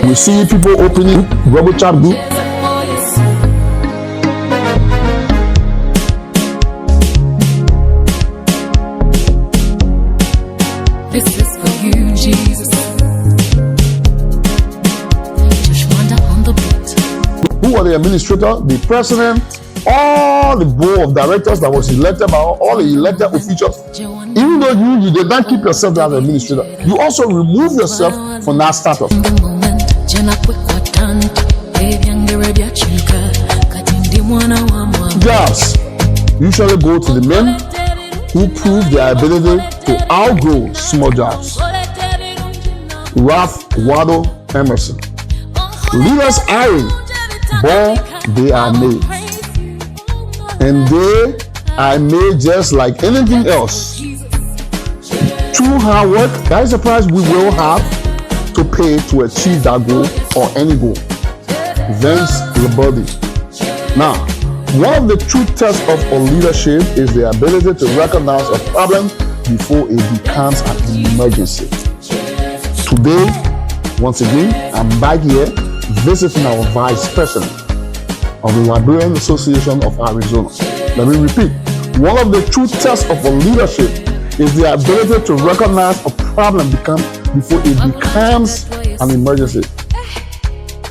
We see people opening Rebel chat group. This is for you, Jesus. Just wonder on the beat. Who are the administrator, the president, all the board of directors that was elected by all the elected officials? Even though you did not keep yourself as an administrator, you also remove yourself from that status. Jobs usually go to the men who prove their ability to outgrow small jobs. Ralph Waldo Emerson. Leaders aren't born, they are made. And they are made just like anything else. Through hard work, that is the price we will have to pay to achieve that goal or any goal. Vince Liberian. Now, one of the true tests of a leadership is the ability to recognize a problem before it becomes an emergency. Today, once again, I'm back here visiting our vice president of the Liberian Association of Arizona. Let me repeat. One of the true tests of a leadership is the ability to recognize a problem before it becomes an emergency.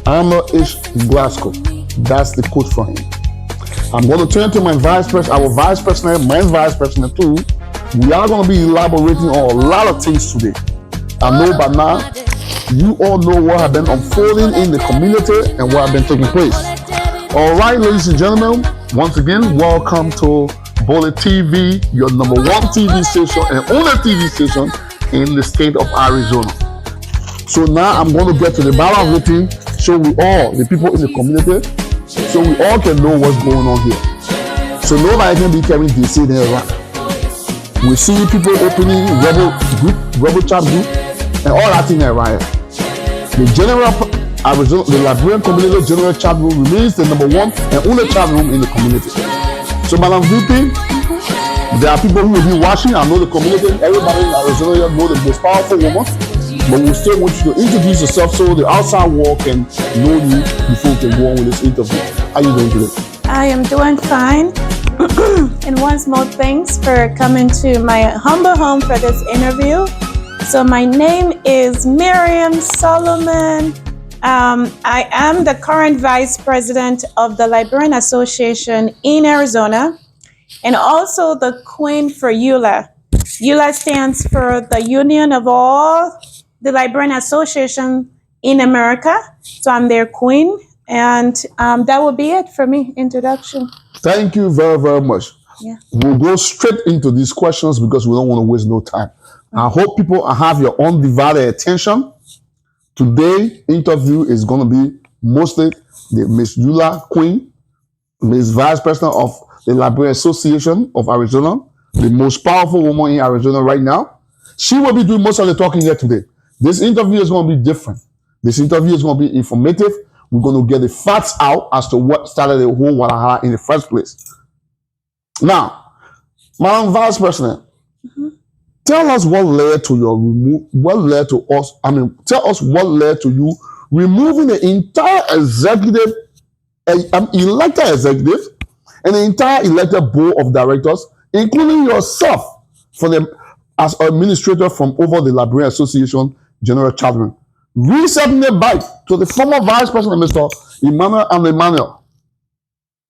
Arnold H. Glasgow. That's the quote from him. I'm going to turn to my vice president, our vice president, my vice president too. We are going to be elaborating on a lot of things today. I know by now, you all know what has been unfolding in the community and what has been taking place. All right, ladies and gentlemen, once again, welcome to Bollitv, your number one TV station and only TV station in the state of Arizona. So now I'm going to get to the bottom of the thing, so we all, the people in the community, so we all can know what's going on here. So nobody can be carrying this in there around. We see people opening Rebel chat group, and all that thing around here. The general Arizona, the Liberian community general chat room remains the number one and only chat room in the community. So, Madam VP, there are people who will be watching. I know the community, everybody in Arizona know the most powerful woman, but we still want you to introduce yourself so the outside world can know you before we can go on with this interview. How are you doing today? I am doing fine. And once more, thanks for coming to my humble home for this interview. So my name is Miriam Solomon. I am the current vice president of the Liberian Association in Arizona, and also the queen for EULA. EULA stands for the Union of All the Liberian Association in America. So I'm their queen, and that will be it for me, introduction. Thank you very, very much. Yeah. We'll go straight into these questions because we don't want to waste no time. I hope people have your undivided attention. Today's interview is going to be mostly the Miss EULA Queen, Miss Vice President of the Liberian Association of Arizona, the most powerful woman in Arizona right now. She will be doing most of the talking here today. This interview is going to be different. This interview is going to be informative. We're going to get the facts out as to what started the whole Guadalajara in the first place. Now, Madam Vice President, tell us what led to your tell us what led to you removing the entire executive, elected executive, and the entire elected board of directors, including yourself, as administrator from over the Liberian Association General Chairman, resetting it back to the former vice president, Mr. Emmanuel,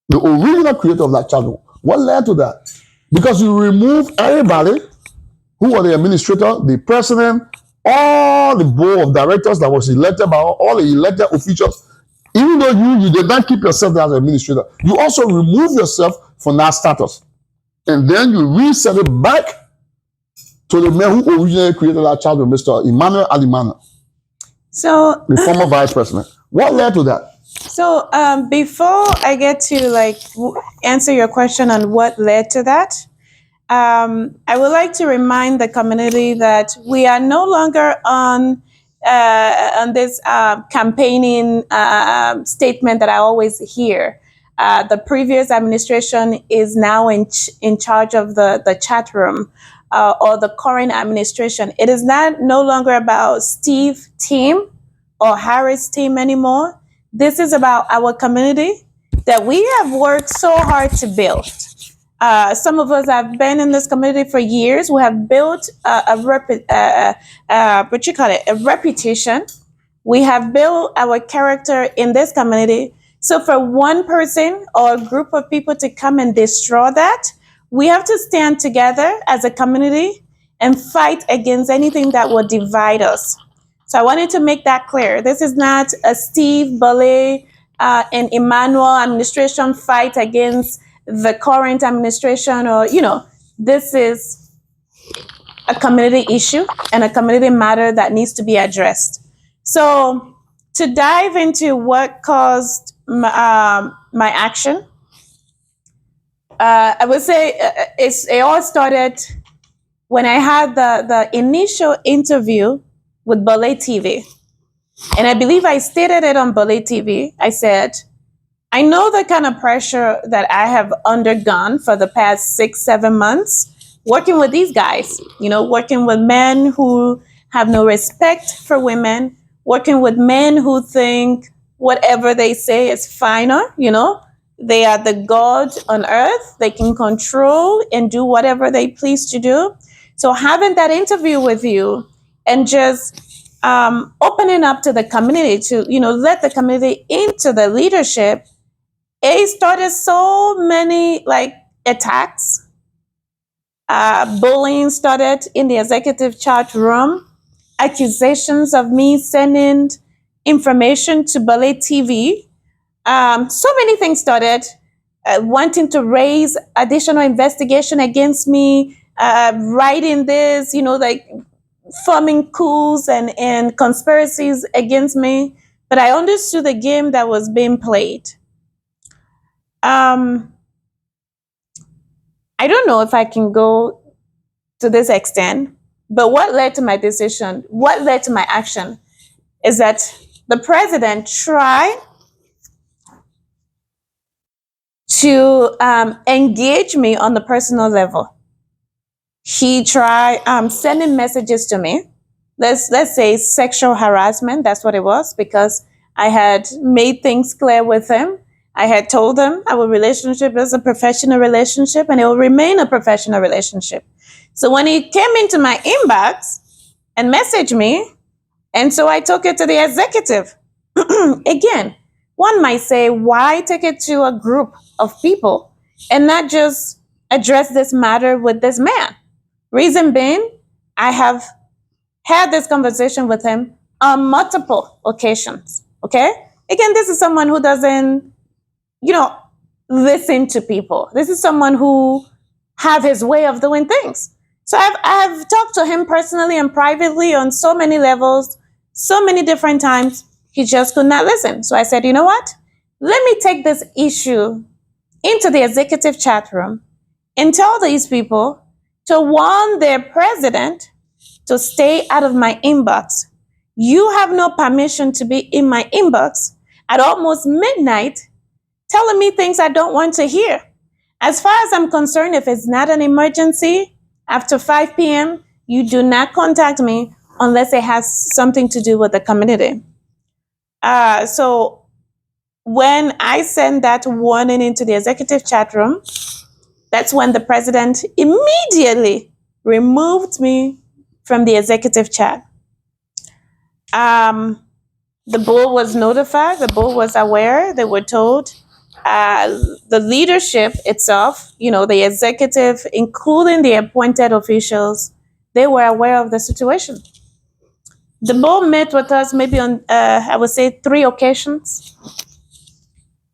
the original creator of that channel. What led to that? Because you removed everybody who were the administrator, the president, all the board of directors that was elected by all the elected officials. Even though you did not keep yourself as an administrator, you also remove yourself from that status. And then you reset it back to the man who originally created that child, Mr. Emmanuel Alimana, So the former vice president. What led to that? So before I get to answer your question on what led to that, I would like to remind the community that we are no longer on this campaigning statement that I always hear. The previous administration is now in charge of the chat room, or the current administration. It is no longer about Steve, Tim, or Harris team anymore. This is about our community that we have worked so hard to build. Some of us have been in this community for years. We have built a reputation. We have built our character in this community. So for one person or a group of people to come and destroy that, we have to stand together as a community and fight against anything that will divide us. So I wanted to make that clear. This is not a Steve Bolley and Emmanuel administration fight against the current administration, or, this is a community issue and a community matter that needs to be addressed. So to dive into what caused my action, I would say it all started when I had the initial interview with Bollietv. And I believe I stated it on Bollitvy. I said, I know the kind of pressure that I have undergone for the past 6-7 months working with these guys, working with men who have no respect for women, working with men who think whatever they say is finer, they are the God on earth. They can control and do whatever they please to do. So having that interview with you and just opening up to the community to, let the community into the leadership, it started so many attacks. Bullying started in the executive chat room. Accusations of me sending information to Bollietv. So many things started. Wanting to raise additional investigation against me, writing this, forming coups and conspiracies against me. But I understood the game that was being played. I don't know if I can go to this extent, but what led to my decision, what led to my action, is that the president tried to engage me on the personal level. He tried sending messages to me. Let's say sexual harassment. That's what it was, because I had made things clear with him. I had told him our relationship is a professional relationship and it will remain a professional relationship. So when he came into my inbox and messaged me, and so I took it to the executive. Again, one might say, why take it to a group of people and not just address this matter with this man? Reason being, I have had this conversation with him on multiple occasions, okay? Again, this is someone who doesn't, listen to people. This is someone who have his way of doing things. So I've talked to him personally and privately on so many levels, so many different times. He just could not listen. So I said, you know what? Let me take this issue into the executive chat room and tell these people to warn their president to stay out of my inbox. You have no permission to be in my inbox at almost midnight telling me things I don't want to hear. As far as I'm concerned, if it's not an emergency, after 5 p.m., you do not contact me unless it has something to do with the community. So when I sent that warning into the executive chat room, that's when the president immediately removed me from the executive chat. The board was notified, the board was aware, they were told. The leadership itself, the executive, including the appointed officials, they were aware of the situation. The board met with us maybe on, I would say, 3 occasions.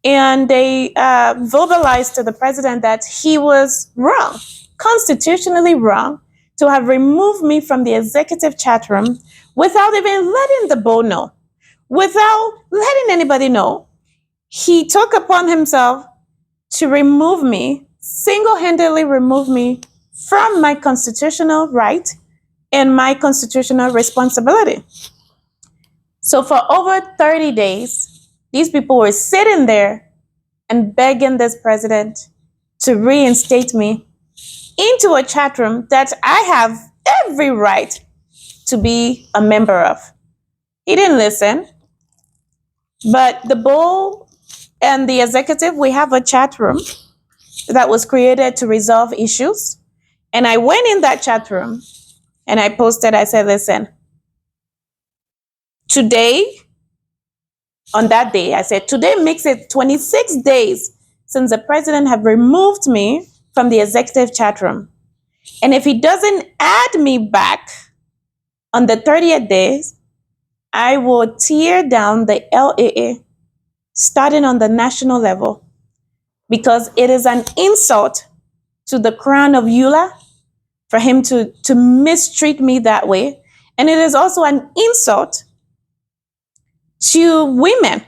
And they verbalized to the president that he was wrong, constitutionally wrong, to have removed me from the executive chat room without even letting the board know, without letting anybody know. He took upon himself to remove me, single-handedly remove me from my constitutional right and my constitutional responsibility. So for over 30 days, these people were sitting there and begging this president to reinstate me into a chat room that I have every right to be a member of. He didn't listen. But the board and the executive, we have a chat room that was created to resolve issues. And I went in that chat room and I posted, I said, listen, today, on that day, I said, today makes it 26 days since the president have removed me from the executive chat room. And if he doesn't add me back on the 30th day, I will tear down the LAA, starting on the national level, because it is an insult to the crown of Eula for him to mistreat me that way. And it is also an insult to women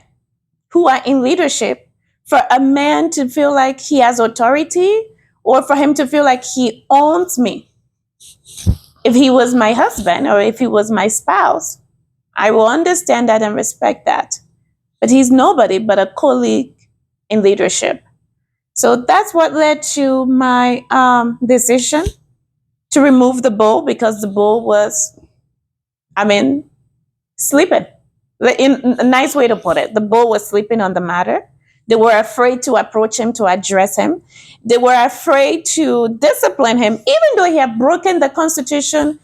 who are in leadership for a man to feel like he has authority or for him to feel like he owns me. If he was my husband or if he was my spouse, I will understand that and respect that. But he's nobody but a colleague in leadership. So that's what led to my decision to remove the bull, because the bull was, sleeping. In a nice way to put it, the bull was sleeping on the matter. They were afraid to approach him, to address him. They were afraid to discipline him, even though he had broken the Constitution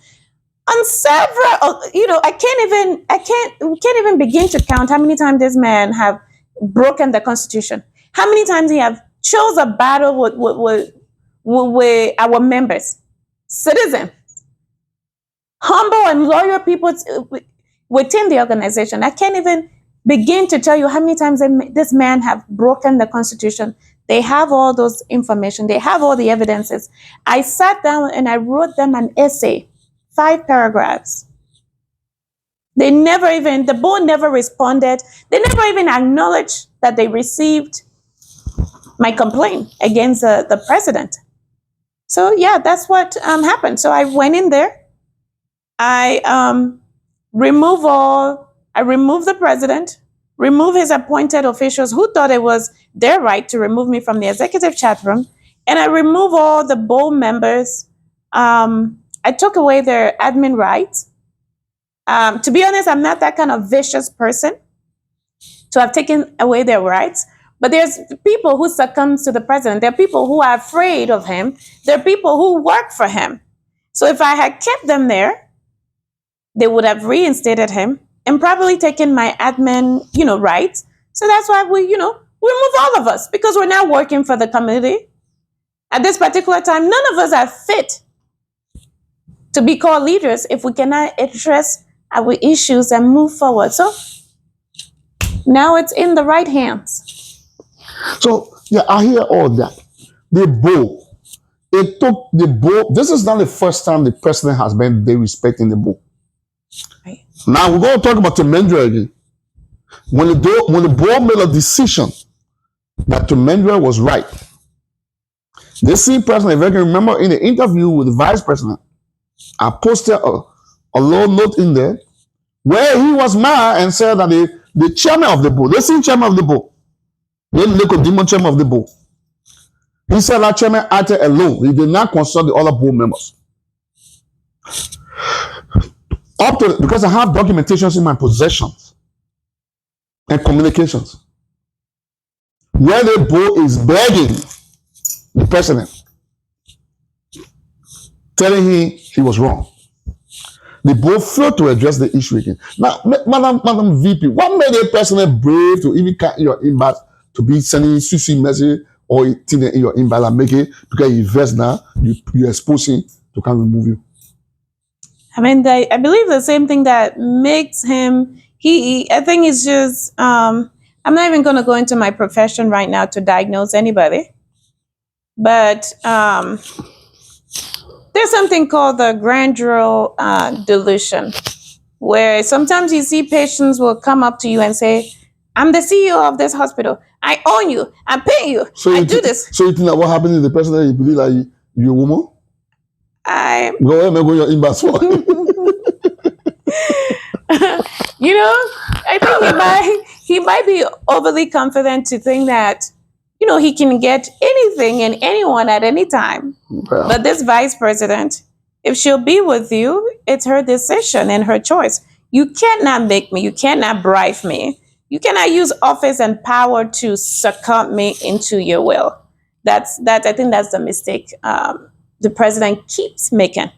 on several. We can't even begin to count how many times this man have broken the Constitution. How many times he have chose a battle with our members, citizens, humble and loyal people within the organization. I can't even begin to tell you how many times this man have broken the Constitution. They have all those information. They have all the evidences. I sat down and I wrote them an essay, 5 paragraphs. The board never responded. They never even acknowledged that they received my complaint against the president. So yeah, that's what happened. So I went in there. I removed the president, remove his appointed officials who thought it was their right to remove me from the executive chat room, and I remove all the board members. I took away their admin rights. To be honest, I'm not that kind of vicious person to have taken away their rights. But there's people who succumb to the president. There are people who are afraid of him. There are people who work for him. So if I had kept them there, they would have reinstated him and probably taken my admin, rights. So that's why we remove all of us, because we're now working for the community. At this particular time, none of us are fit to be called leaders if we cannot address our issues and move forward. So now it's in the right hands. So, yeah, I hear all that. The bull. It took the bull. This is not the first time the president has been disrespecting the bull. Right. Now, we're going to talk about Tremendra again. When the board made a decision that Tremendra was right, the same president, if I can remember, in the interview with the vice president, I posted a little note in there where he was mad and said that the chairman of the board, the same chairman of the board, the demon chairman of the board, he said that chairman acted alone. He did not consult the other board members. Because I have documentations in my possessions and communications where the board is begging the president, telling him he was wrong. The board failed to address the issue again. Now, Madam VP, what made a president brave to even cut your inbox to be sending CC message or thing in your inbox and make it because you invest now, you expose him to come remove you? I believe the same thing that makes him, I think it's just, I'm not even going to go into my profession right now to diagnose anybody, but there's something called the grandeur delusion, where sometimes you see patients will come up to you and say, I'm the CEO of this hospital. I own you. I pay you. I do this. So you think that what happened is the person that you believe like you're a woman? Go ahead and go your inbox for. I think he might be overly confident to think that, he can get anything and anyone at any time. Well, But this vice president, if she'll be with you, it's her decision and her choice. You cannot make me. You cannot bribe me. You cannot use office and power to succumb me into your will. That's I think that's the mistake the president keeps making.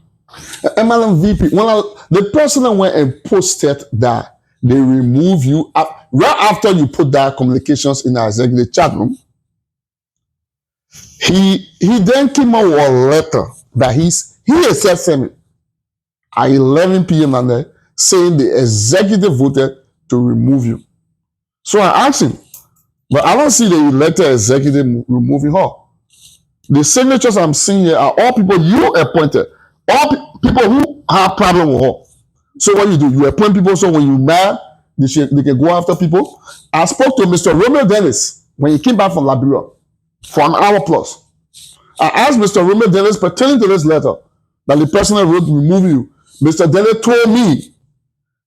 MLM VP, the president went and posted that they remove you right after you put that communications in our executive chat room. He then came out with a letter that he himself sent me at 11 p.m. and then saying the executive voted to remove you. So I asked him, but I don't see the elected executive removing her. The signatures I'm seeing here are all people you appointed, all people who have problem with her. So what you appoint people so when you mad, they can go after people. I spoke to Mr. Romeo Dennis when he came back from Liberia for an hour plus. I asked Mr. Romeo Dennis pertaining to this letter that the president wrote removing you. Mr. Dennis told me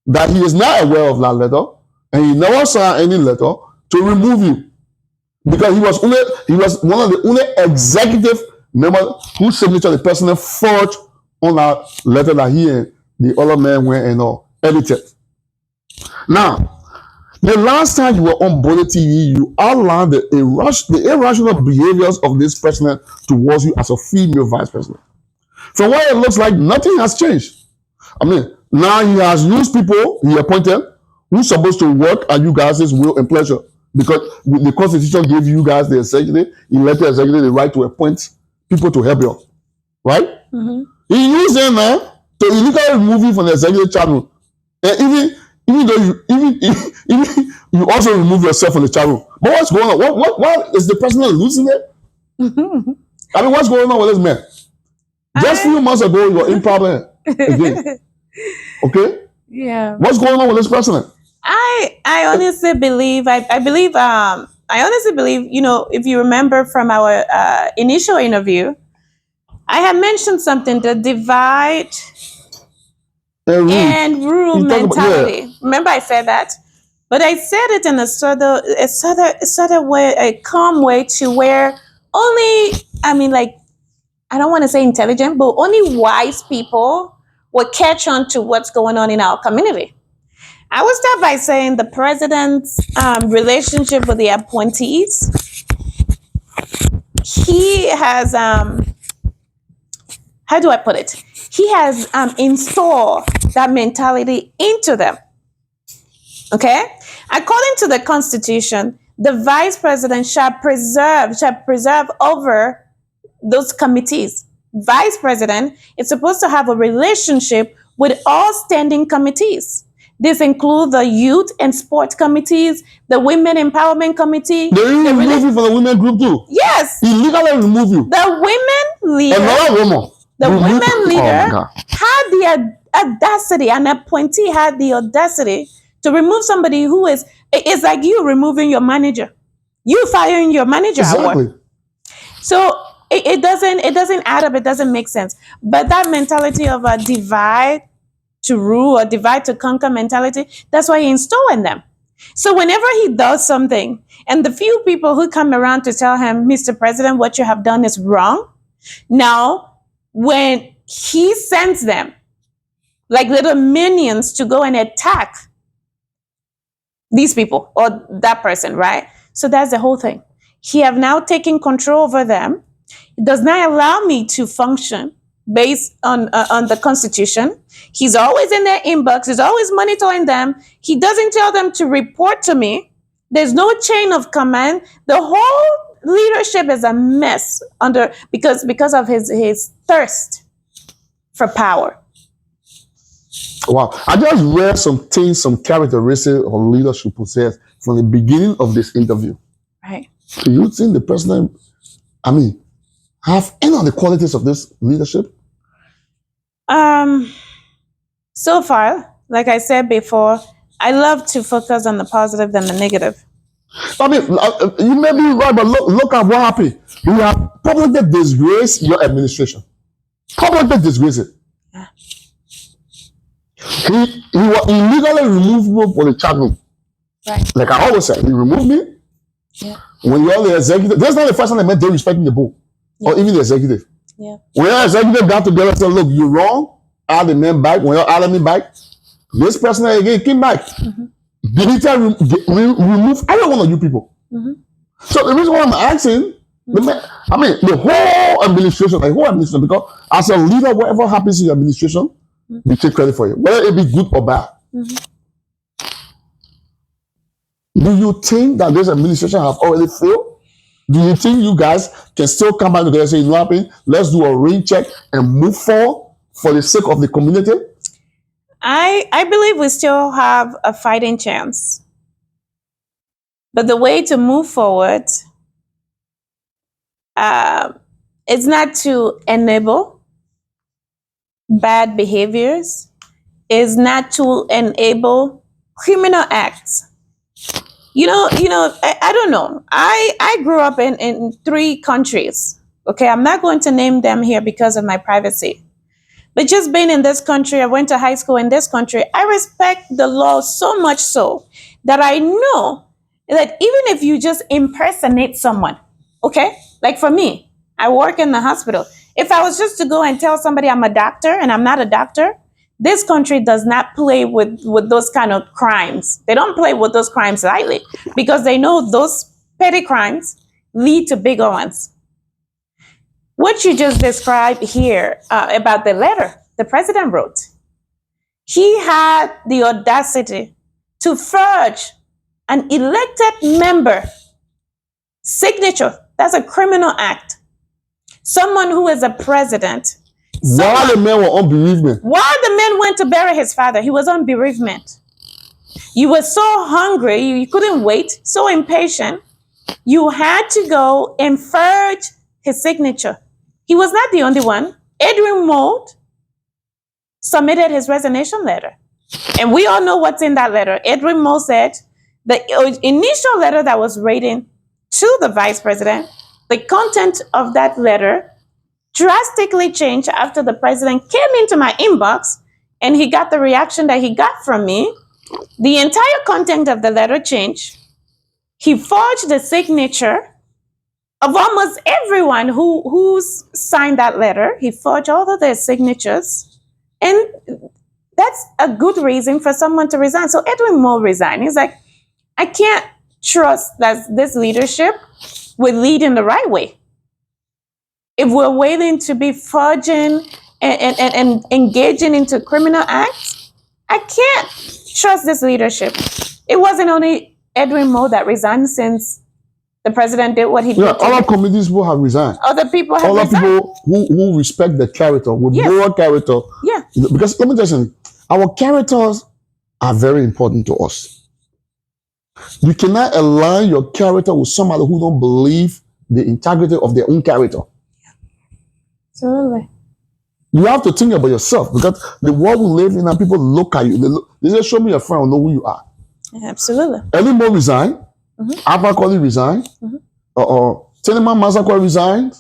that he is not aware of that letter and he never saw any letter to remove you because he was one of the only executive members whose signature the president forged on that letter that he and the other man went and edited. Now, the last time you were on Bollietv, you outlined the irrational behaviors of this president towards you as a female vice president. From what it looks like, nothing has changed. I mean, now he has used people he appointed who's supposed to work at you guys' will and pleasure because the Constitution gave you guys, the executive, elected executive, the right to appoint people to help you, right? Mm-hmm. He used them now to illegally remove you from the executive channel. And even though you also remove yourself from the channel. But what's going on? What is the president losing it? Mm-hmm. I mean, what's going on with this man? Just a few months ago, you were in problem again. Okay? Yeah. What's going on with this president? I honestly believe, I honestly believe, if you remember from our initial interview, I had mentioned something, the divide and rule mentality. Yeah. Remember I said that? But I said it in a sort of way, a calm way to where only, I don't want to say intelligent, but only wise people will catch on to what's going on in our community. I will start by saying the president's relationship with the appointees. He has, how do I put it? He has installed that mentality into them. Okay? According to the Constitution, the vice president shall preserve over those committees. Vice president is supposed to have a relationship with all standing committees. This includes the youth and sports committees, the women empowerment committee. They remove you from the women group too? Yes. Illegally remove you. The women leader. Another woman. The women leader had the audacity, an appointee had the audacity to remove somebody who it's like you removing your manager. You firing your manager. Exactly. So it doesn't add up, it doesn't make sense. But that mentality of a divide to rule or divide to conquer mentality, that's why he installed in them. So whenever he does something, and the few people who come around to tell him, Mr. President, what you have done is wrong, now when he sends them like little minions to go and attack these people or that person, right? So that's the whole thing. He have now taken control over them. It does not allow me to function based on the Constitution. He's always in their inbox. He's always monitoring them. He doesn't tell them to report to me. There's no chain of command. The whole leadership is a mess because of his thirst for power. Wow. I just read some characteristics of leadership possessed from the beginning of this interview. Right. Do you think the president, have any of the qualities of this leadership? So far, like I said before, I love to focus on the positive than the negative. You may be right, but look at what happened. You have publicly disgraced your administration. Publicly disgraced it. Yeah. He was illegally removed from the chat room. Right. Like I always say, he removed me. Yeah. When you're the executive, that's not the first time I met they respecting the board. Yeah. Or even the executive. Yeah. When your executive got together and said, look, you're wrong, add the man back. When you're adding me back, This person again came back. Deleted, remove every one of you people. So the reason why I'm asking, the whole administration, because as a leader, whatever happens in your administration, we take credit for it, whether it be good or bad. Do you think that this administration have already failed? Do you think you guys can still come back together and say, you know what, let's do a rain check and move forward for the sake of the community? I believe we still have a fighting chance. But the way to move forward is not to enable bad behaviors, is not to enable criminal acts. I don't know. I grew up in 3 countries. Okay, I'm not going to name them here because of my privacy. But just being in this country, I went to high school in this country, I respect the law so much so that I know that even if you just impersonate someone, okay? Like for me, I work in the hospital. If I was just to go and tell somebody I'm a doctor and I'm not a doctor, this country does not play with those kind of crimes. They don't play with those crimes lightly because they know those petty crimes lead to bigger ones. What you just described here about the letter the president wrote, he had the audacity to forge an elected member signature. That's a criminal act. Someone who is a president. While the men were on bereavement. While the man went to bury his father, he was on bereavement. You were so hungry, you couldn't wait, so impatient. You had to go and forge his signature. He was not the only one. Edwin Mould submitted his resignation letter. And we all know what's in that letter. Edwin Mould said the initial letter that was written to the vice president, the content of that letter drastically changed after the president came into my inbox and he got the reaction that he got from me. The entire content of the letter changed. He forged the signature of almost everyone who signed that letter. He forged all of their signatures. And that's a good reason for someone to resign. So Edwin Mould resigned. He's like, I can't trust that this leadership will lead in the right way. If we're waiting to be forging and engaging into criminal acts, I can't trust this leadership. It wasn't only Edwin Mould that resigned since the president did what he did. Yeah, other communities will have resigned. Other people have other resigned. people who respect the character, with moral character. Yeah. Because let me tell you something, our characters are very important to us. You cannot align your character with somebody who don't believe the integrity of their own character. Absolutely. You have to think about yourself because the world we live in and people look at you. They say, show me your friend, I know who you are. Yeah, absolutely. Edwin Mould resigned. Alpha Colley resigned. Telemann Massacre resigned.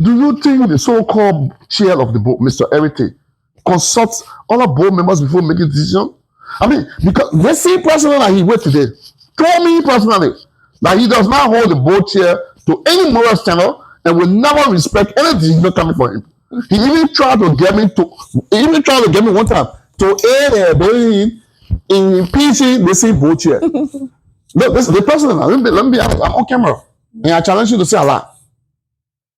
Do you think the so-called chair of the board, Mr. Erite, consults other board members before making a decision? I mean, because the same president that he went today told me personally that he does not hold the board chair to any moral standard and will never respect any decision coming from him. He even tried to get me one time to aid in impeaching the same board chair. Look, this is the president. Let me be honest. I'm on camera. And I challenge you to say a lot.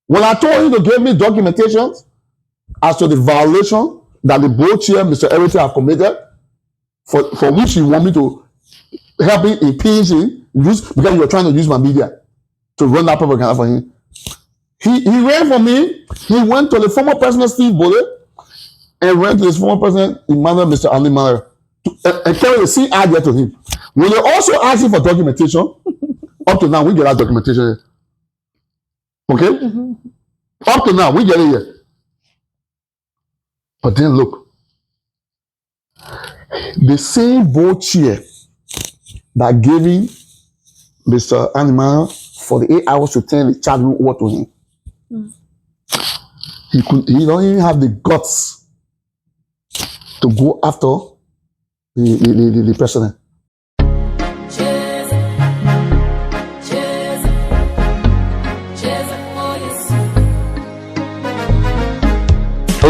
When I told you to give me documentation as to the violation that the board chair, Mr. Erite, have committed, for which you want me to help him impeach him, because you were trying to use my media to run that propaganda for him. He ran for me. He went to the former president, Steve Bollietv, and ran to his former president, Emmanuel, Mr. Ali Miller, and carried the same idea to him. When they also asked him for documentation, up to now, we get that documentation. Okay? Up to now, we get it here. But then look, the same board chair that gave him Mr. Animal 48 hours to turn the charge room over to him. He don't even have the guts to go after the president.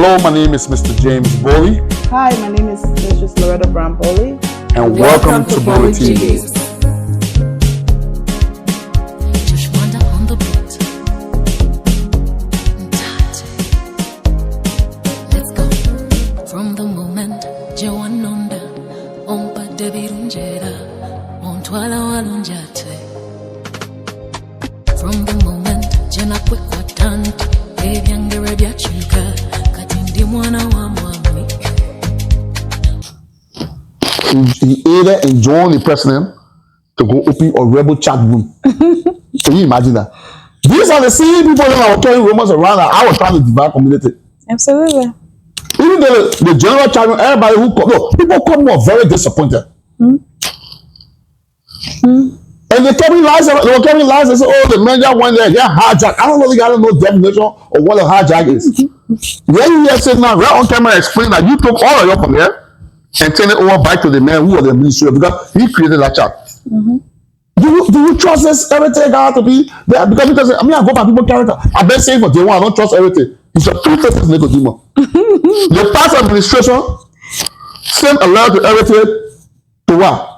Hello, my name is Mr. James Bolly. Hi, my name is Mrs. Loretta Brown Bolly. And welcome to Bollitv. Just wonder on the beat. Let's go. From the moment Jawanonda on Padebirunjera on Twala Walunjate. From the moment Jena Kwekwatant Evyangere Chuka Katindi Mwana wa Mwami. He either enjoined the president to go open a rebel chat room. Can you imagine that? These are the same people that were carrying rumors around that I was trying to divide community. Absolutely. Even the general chat room, everybody who come, no, people come were very disappointed. And they carry lies. They were carrying lies. They say, "Oh, the man that went there, they're hijacked." I don't really got no definition of what a hijack is. Then you hear saying now, right on camera, explain that you took all of your from there and turn it over back to the man who was the administrator because he created that chat. Do you trust this everything guy to be there? Because I go by people's character. I've been saying for day one, I don't trust everything. It's a two-faced Nicodemus. The past administration sent a letter to everything to what?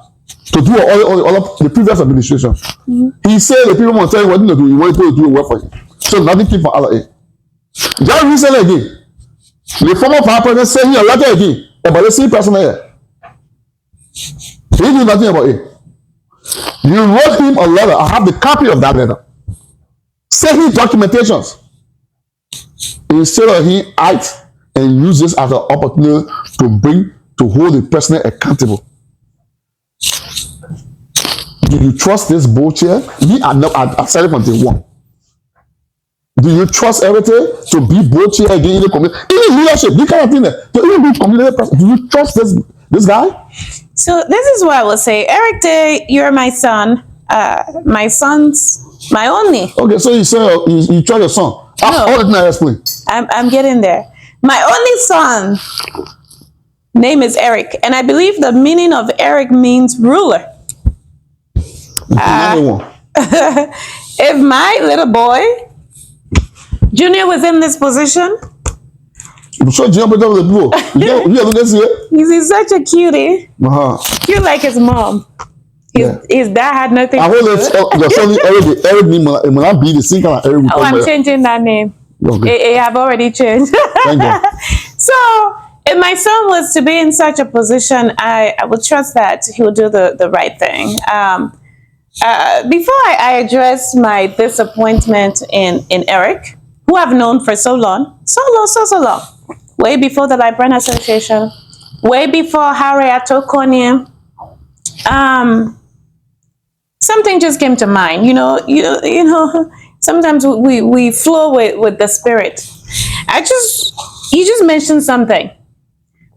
To do all of the previous administration. He said the people want to tell you what to do. You want to do a work for him. So nothing came from Allah. Just recently again, the former vice president sent him a letter again about the same person here. He did nothing about it. You wrote him a letter. I have the copy of that letter. Send him documentations. Instead of him act and use this as an opportunity to hold the president accountable. Do you trust this bullshit? I said it from day one. Do you trust everything to be bullshit again in the community? Even leadership, this kind of thing. To even be community president, do you trust this guy? So this is what I will say. Eric Day, you're my son. My son's my only. Okay, so you say you trust your son. No. All the time I explain. I'm getting there. My only son name is Eric, and I believe the meaning of Eric means ruler. If my little boy Junior was in this position, I'm sure Junior better with the people. You ever see it? he's such a cutie. Cute like his mom. His dad had nothing. I to do. your son Eric name will be the same kind of Eric. Oh, I'm changing that name. Okay. It have already changed. Thank you. So if my son was to be in such a position, I would trust that he would do the right thing. Before I address my disappointment in Eric, who I've known for so long, way before the Liberian Association, way before Harriet Okonie, something just came to mind. You know, sometimes we flow with the spirit. You just mentioned something.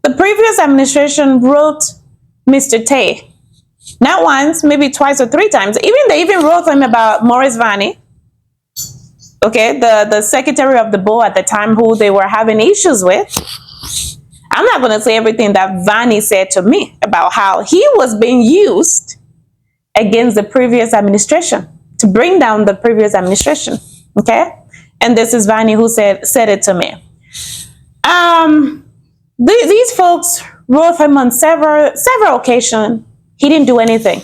The previous administration wrote Mr. Tay. Not once, maybe twice or three times. They even wrote him about Maurice Vani. Okay, the secretary of the board at the time who they were having issues with. I'm not going to say everything that Vani said to me about how he was being used against the previous administration to bring down the previous administration. Okay, and this is Vani who said it to me. These folks wrote him on several occasions. He didn't do anything.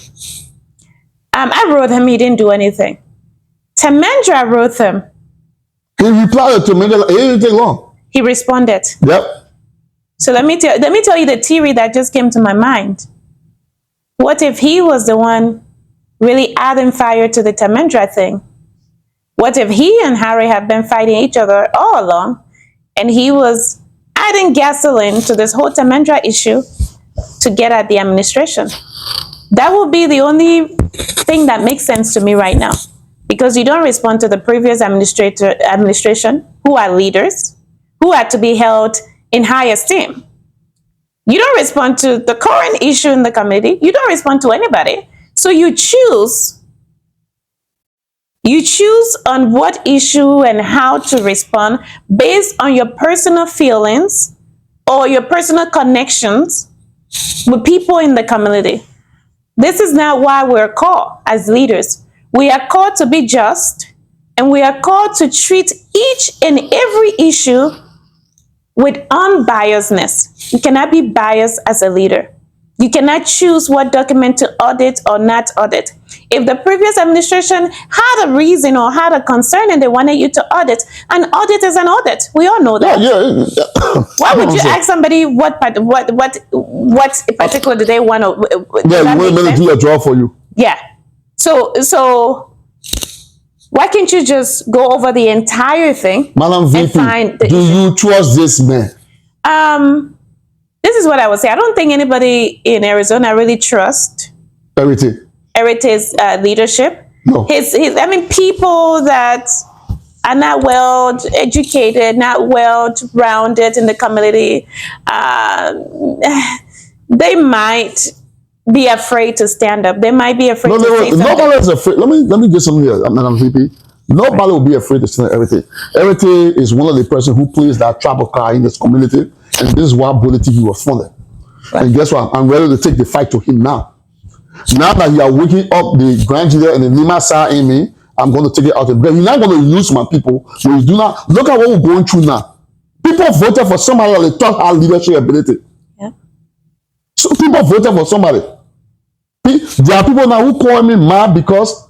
I wrote him. He didn't do anything. Temendra wrote him. He replied to Temendra. It didn't take long. He responded. Yep. So let me tell you the theory that just came to my mind. What if he was the one really adding fire to the Temendra thing? What if he and Harry have been fighting each other all along, and he was adding gasoline to this whole Temendra issue to get at the administration? That would be the only thing that makes sense to me right now, because you don't respond to the previous administration, who are leaders, who are to be held in high esteem. You don't respond to the current issue in the community. You don't respond to anybody. So you choose on what issue and how to respond based on your personal feelings or your personal connections with people in the community. This is not why we're called as leaders. We are called to be just, and we are called to treat each and every issue with unbiasedness. You cannot be biased as a leader. You cannot choose what document to audit or not audit. If the previous administration had a reason or had a concern and they wanted you to audit, an audit is an audit. We all know that. Yeah. Why would you ask somebody what particular do they want to? Yeah, you want me to do a job for you. Yeah. So why can't you just go over the entire thing? Madam VP, do you trust this man? This is what I would say. I don't think anybody in Arizona really trusts Heritage leadership. No. I mean, people that are not well educated, not well rounded in the community, they might be afraid to stand up. They might be afraid to say something. Nobody is afraid. Let me get something here, Madam VP. Nobody will be afraid to stand Heritage. Heritage is one of the person who plays that tribal card in this community, and this is why Bollitv was funded. Right. And guess what? I'm ready to take the fight to him now. Now that you are waking up the Grand Jury and the Nima Sa in me, I'm going to take it out of bed. You're not going to use my people when you do not. Look at what we're going through now. People voted for somebody that they thought had leadership ability. Yeah. So people voted for somebody. There are people now who call me mad because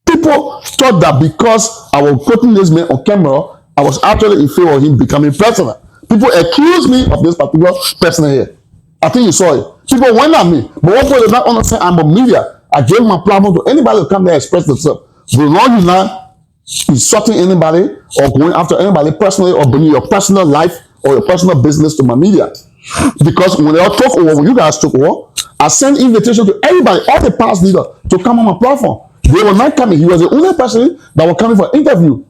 people thought that because I was putting this man on camera, I was actually in favor of him becoming president. People accuse me of this particular person here. I think you saw it. People went at me, but what people did not understand, I'm a media. I gave my platform to anybody who come there and express themselves. The long you're not insulting anybody or going after anybody personally or bringing your personal life or your personal business to my media. Because when they all took over, when you guys took over, I sent invitation to everybody, all the past leaders, to come on my platform. They were not coming. He was the only person that was coming for interview.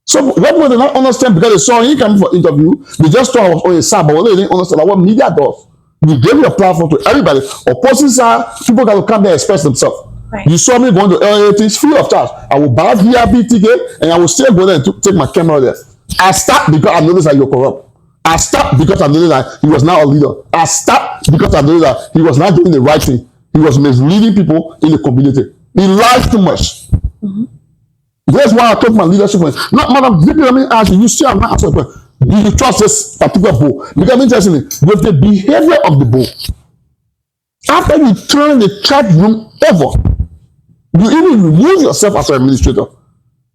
So what people did not understand because they saw him coming for interview, they just thought I was on his side, but what they didn't understand what media does. You gave your platform to everybody. Opposing side, people got to come there and express themselves. Right. You saw me going to LATs free of charge. I will buy VIP ticket and I will still go there and take my camera there. I stopped because I noticed that you're corrupt. I stopped because I noticed that he was not a leader. I stopped because I noticed that he was not doing the right thing. He was misleading people in the community. He lied too much. Mm-hmm. That's why I took my leadership. Not, Madam, let me ask you. You still have not answered the question. Do you trust this particular bull? Because I'm interested with the behavior of the bull. After you turn the chat room over, you even remove yourself as an administrator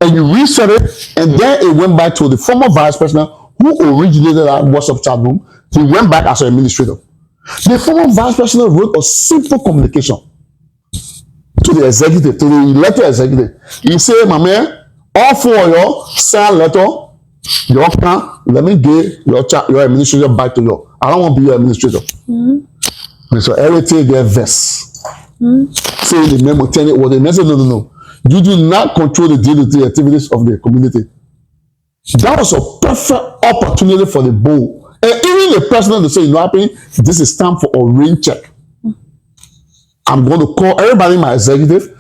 and you reset it, and then it went back to the former vice president who originated that WhatsApp chat room. He went back as an administrator. The former vice president wrote a simple communication to the executive, to the elected executive. He said, my man, all four of y'all sign letter. You can let me give your administrator back to you. I don't want to be your administrator. Mm-hmm. So everything get vest. Mm-hmm. Say the memo, tell it what the message. No. You do not control the day-to-day activities of the community. That was a perfect opportunity for the bull. And even the president to say, you know what happening? This is time for a rain check. Mm-hmm. I'm going to call everybody in my executive.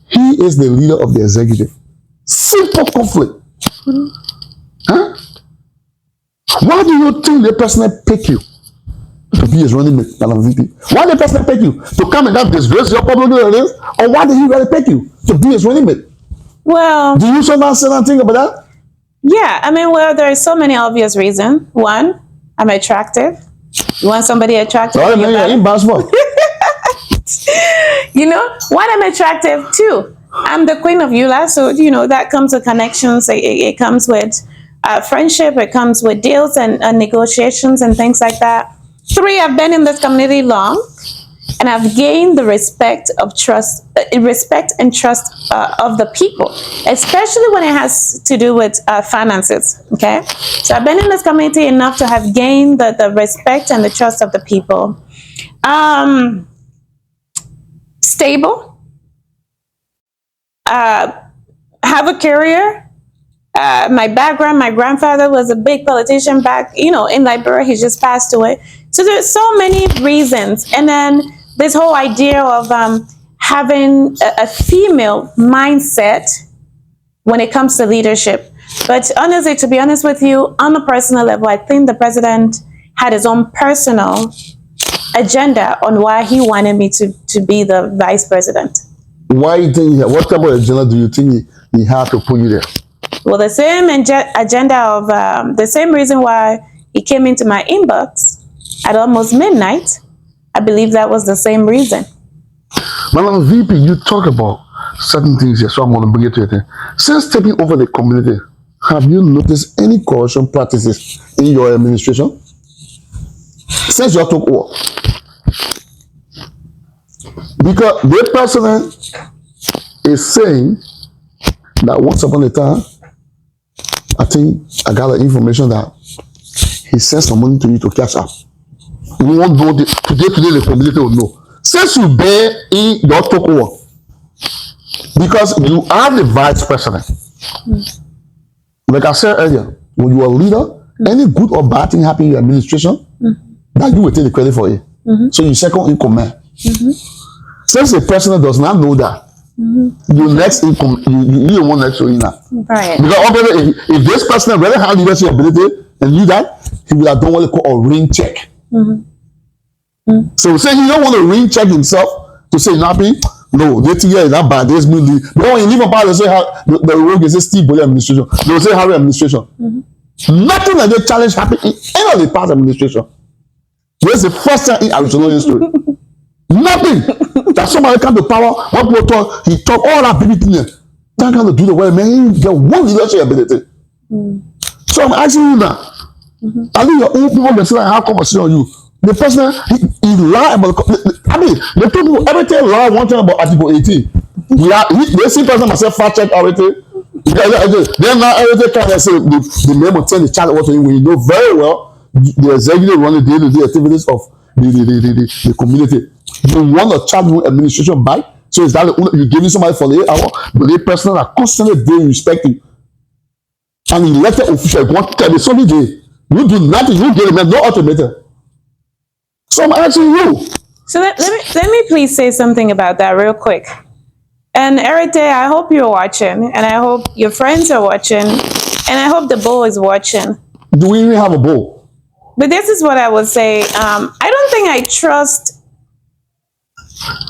He is the leader of the executive. Simple conflict. Mm-hmm. Huh? Why do you think the president pick you to be his running mate, Madam VP? Why did the president pick you? To come and not disgrace your public leaders? Or why did he really pick you to be his running mate? Well, do you sometimes say anything about that? Yeah, I mean, well, there are so many obvious reasons. One, I'm attractive. You want somebody attractive? Sorry, man, you're impossible. You know, one, I'm attractive. Two, I'm the queen of Eula, so you know that comes with connections. It comes with friendship. It comes with deals and negotiations and things like that. Three, I've been in this community long, and I've gained the respect and trust of the people, especially when it has to do with finances. Okay, so I've been in this community enough to have gained the respect and the trust of the people. Stable. Have a career. My background, my grandfather was a big politician back, in Liberia. He just passed away. So there's so many reasons. And then this whole idea of having a female mindset when it comes to leadership. But honestly, to be honest with you, on a personal level, I think the president had his own personal agenda on why he wanted me to be the vice president. Why do you think, what type of agenda do you think he had to put you there? Well, the same agenda of the same reason why he came into my inbox at almost midnight. I believe that was the same reason. Madam VP, you talk about certain things here, so I'm going to bring it to you. Since taking over the community, have you noticed any corruption practices in your administration? Since you took over. Because the president is saying that once upon a time, I think I got the information that he sent some money to you to cash out. We won't know today the community will know. Since you bear in your talk over, because you are the vice president. Like I said earlier, when you are a leader, any good or bad thing happen in your administration, that you will take the credit for it. So you second in command. Since the president does not know that, you next in you one next to you now. Right. Because obviously, if this president really had leadership ability and knew that, he would have done what they call a ring check. So say he don't want to ring check himself to say nothing. No, this year is not bad. This movie. But when you leave a part, they say how the rogue is Steve Bollietv administration. They will say Harry administration. Nothing like that challenge happened in any of the past administration. This is the first time in Arizona history. Nothing. That somebody come to power, one people talk, he talk all that big thing. That kind of do the way, man. You get one leadership ability. So I'm asking you now. I think your own people say have conversation on you. The president, he lied about. I mean, the people everything lie one thing about Article 18. They see president myself fact check everything. Then now everything kind of say the name will tell the child what to you when you know very well the executive run the day-to-day activities of the community. You want a child administration back, so is that you giving somebody for the 8 hour, but the person that constantly they respect you. And elected official want to tell me something day. You do nothing, you get it, no automated. So I'm asking you. So let me please say something about that real quick. And Erite, I hope you're watching, and I hope your friends are watching, and I hope the bull is watching. Do we even have a bull? But this is what I would say. I don't think I trust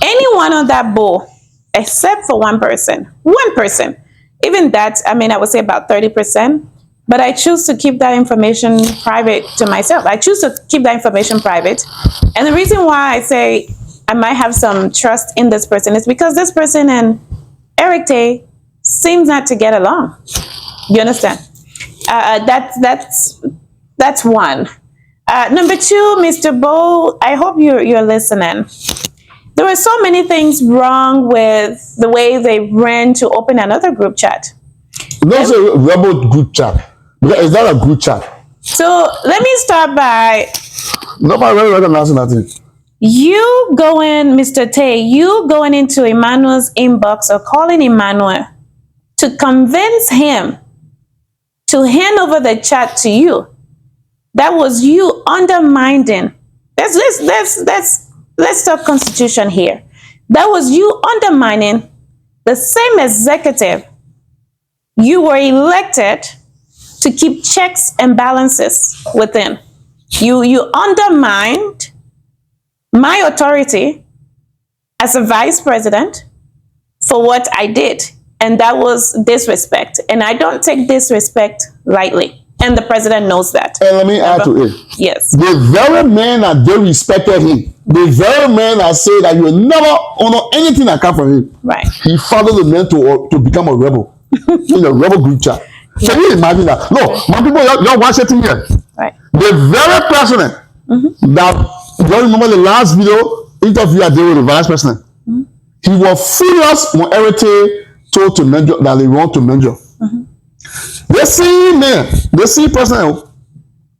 anyone on that bull except for one person. One person. Even that, I mean, I would say about 30%. But I choose to keep that information private to myself. I choose to keep that information private. And the reason why I say I might have some trust in this person is because this person and Eric Tay seems not to get along. You understand? That's one. Number two, Mr. Bo, I hope you're listening. There were so many things wrong with the way they ran to open another group chat. That's a rebel group chat. Is that a group chat? So let me start by nobody really recognizing nothing. You going, Mr. Tay, you going into Emmanuel's inbox or calling Emmanuel to convince him to hand over the chat to you. That was you undermining. Let's talk constitution here. That was you undermining the same executive. You were elected to keep checks and balances within. You undermined my authority as a vice president for what I did. And that was disrespect. And I don't take disrespect lightly. And the president knows that. And let me add to it. Yes. The very man that they respected him, the very man that said that you will never honor anything that comes from him. Right. He followed the man to become a rebel in a rebel group chat. Yeah. Can you imagine that? No, my people, y'all watch it here. Right. The very president that, you remember the last video interview I did with the vice president? He was furious when Erite told to Menjo that they want to Menjo. The same man, the same president,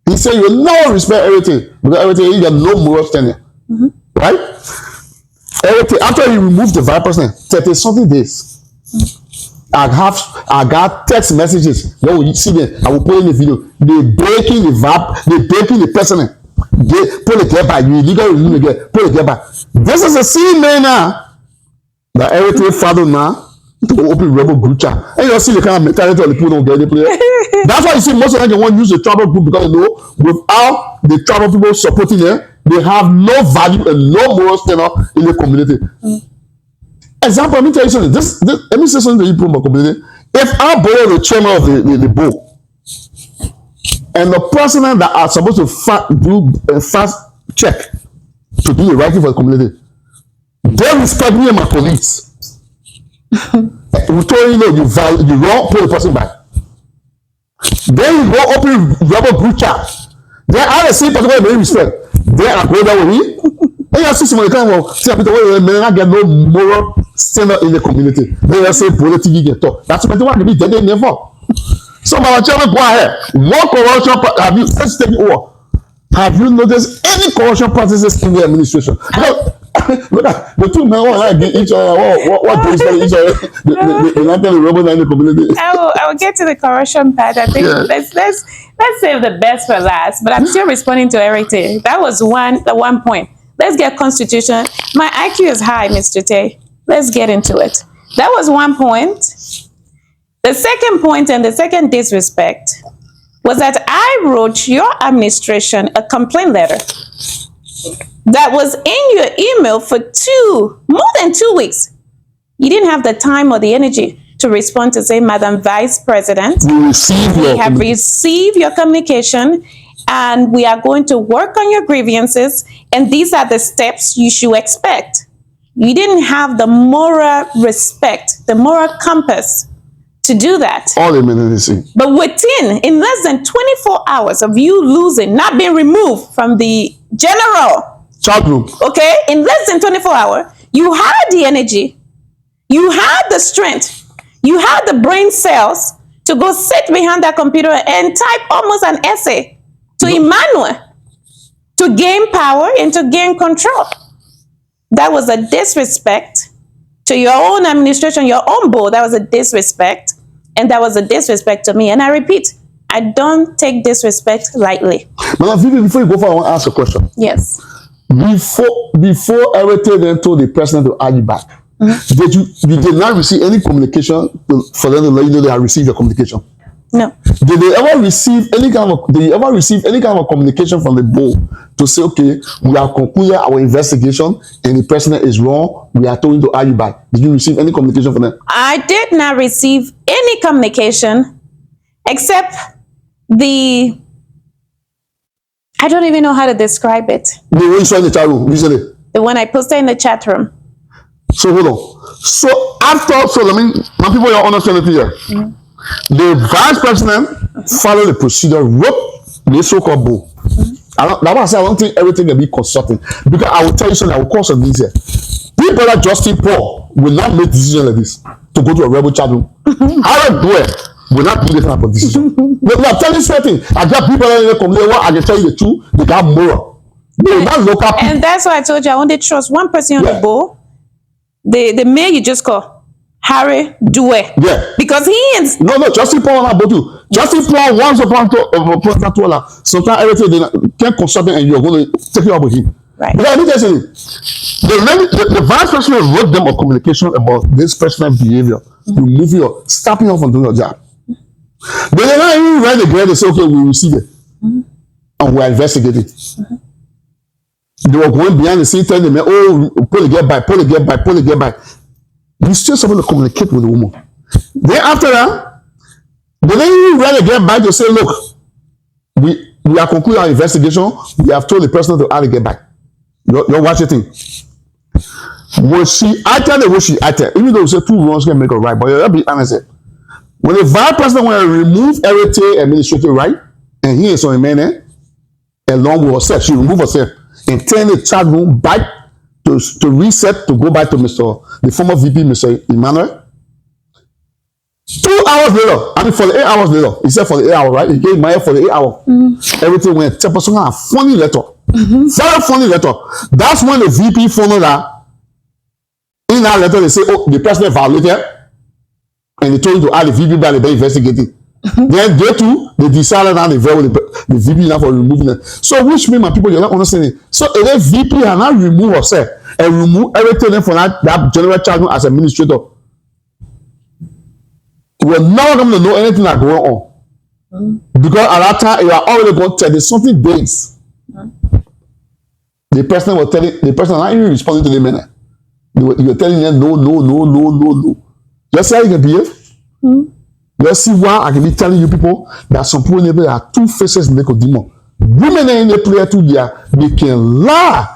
he said you will never respect everything because everything you got no moral standing. Right? Everything after he removed the vice president, 30 something days. I got text messages. When you see them, I will put in the video. They breaking the president. They pull it back. You illegally pull it back. This is the same man now that everything father now to open rebel group chat. And you see the kind of mentality of the people don't get the player. That's why you see most of them want to use the tribal group because they know without the tribal people supporting them, they have no value and no moral standard in the community. Example, let me tell you something. Let me say something to you people in my community. If I borrow the chairman of the board, And the person that are supposed to do a fast check to do the right thing for the community, they respect me and my colleagues. We told you, you wrong, pull the person back. Then you go open rubber group chat. Then I see person with respect. Then I go down with me. And you see someone kind of see people when I get no moral standard in the community. Then I say Bollitv get talk. That's what they want to be. They never. So my children go ahead. What corruption have you? Let's take it over. Have you noticed any corruption practices in the administration? Look at the two men like each other. What do each other? They not tell the rebels in the community. I will get to the corruption part. I think let's save the best for last. But I'm still responding to everything. That was the one point. Let's get constitution. My IQ is high, Mr. Tay. Let's get into it. That was one point. The second point and the second disrespect was that I wrote your administration a complaint letter that was in your email for more than 2 weeks. You didn't have the time or the energy to respond to say, Madam Vice President, we have received your communication and we are going to work on your grievances, and these are the steps you should expect. You didn't have the moral respect, the moral compass to do that. All immediacy. But in less than 24 hours of you losing, not being removed from the general chat room, okay, in less than 24 hours, you had the energy, you had the strength, you had the brain cells to go sit behind that computer and type almost an essay to Emmanuel to gain power and to gain control. That was a disrespect to your own administration, your own board. That was a disrespect. And that was a disrespect to me. And I repeat, I don't take disrespect lightly. Madam Vivi, before you go forward, I want to ask a question. Yes. Before everything then told the president to add you back, you did not receive any communication for them to let you know they have received your communication? No. Did you ever receive any kind of communication from the board to say, okay, we have concluded our investigation and the president is wrong, we are told to add you back? Did you receive any communication from them? I did not receive any communication except I don't even know how to describe it. The one you saw in the chat room recently? The one I posted in the chat room. So hold on. So let me, my people, you understand it here. The vice president followed the procedure, wrote the so-called bill. That's why I say I don't think everything can be consulting. Because I will tell you something, I will call some things here. People like Justin Paul will not make decisions like this to go to a rebel chat room. Harold Dwyer will not do this type of decision. I'm telling you something. I got people in the community, I can tell you the truth, they got moral. They will not look up. And that's why I told you I only trust one person on the board. The mayor you just call. Harry Dwyer. Yeah. Because he is. No, Justin Paul not about you. Justin Paul once upon sometimes everything they can't consult and you're going to take it up with him. Right. But I need to say, the vice president wrote them a communication about this person's behavior, removing or stopping off from doing your job. But they not even read the grade. They say, okay, we receive it, and we're investigating. They were going behind the scene telling them, oh, pull it, get by. You still supposed to communicate with the woman. Then after that, they didn't even read again back to say, look, we are concluding our investigation. We have told the person to add it, get back. You're watching thing. When she acted the way she acted, even though we say two wrongs can make a right, but you'll be honest. When the vice president want to remove everything administrative right, and he is on a man, along with herself, she remove herself and turn the chat room back to reset, to go back to the former VP, Mr. Emmanuel. 2 hours later, for the 8 hours later, he said for the 8 hours, right? He gave Maya for the 8 hours. Everything went. A funny letter. Very funny letter. That's when the VP followed that. In that letter, they say, oh, the president violated. And they told him to add the VP back, they're investigating. Then they too, they decided now they vote the VP now for removing it. So which means my people, you're not understanding. So the VP has now removed herself and remove everything from that general charge as administrator. We're never going to know anything that's going on. Because at that time, you are already going to tell there's something days. The person was telling, the person not even responding to the man. You were telling them no. Just how you can behave. Let's see why I can be telling you people that some people in there are two faces in the demon. Women in the player too, they can lie.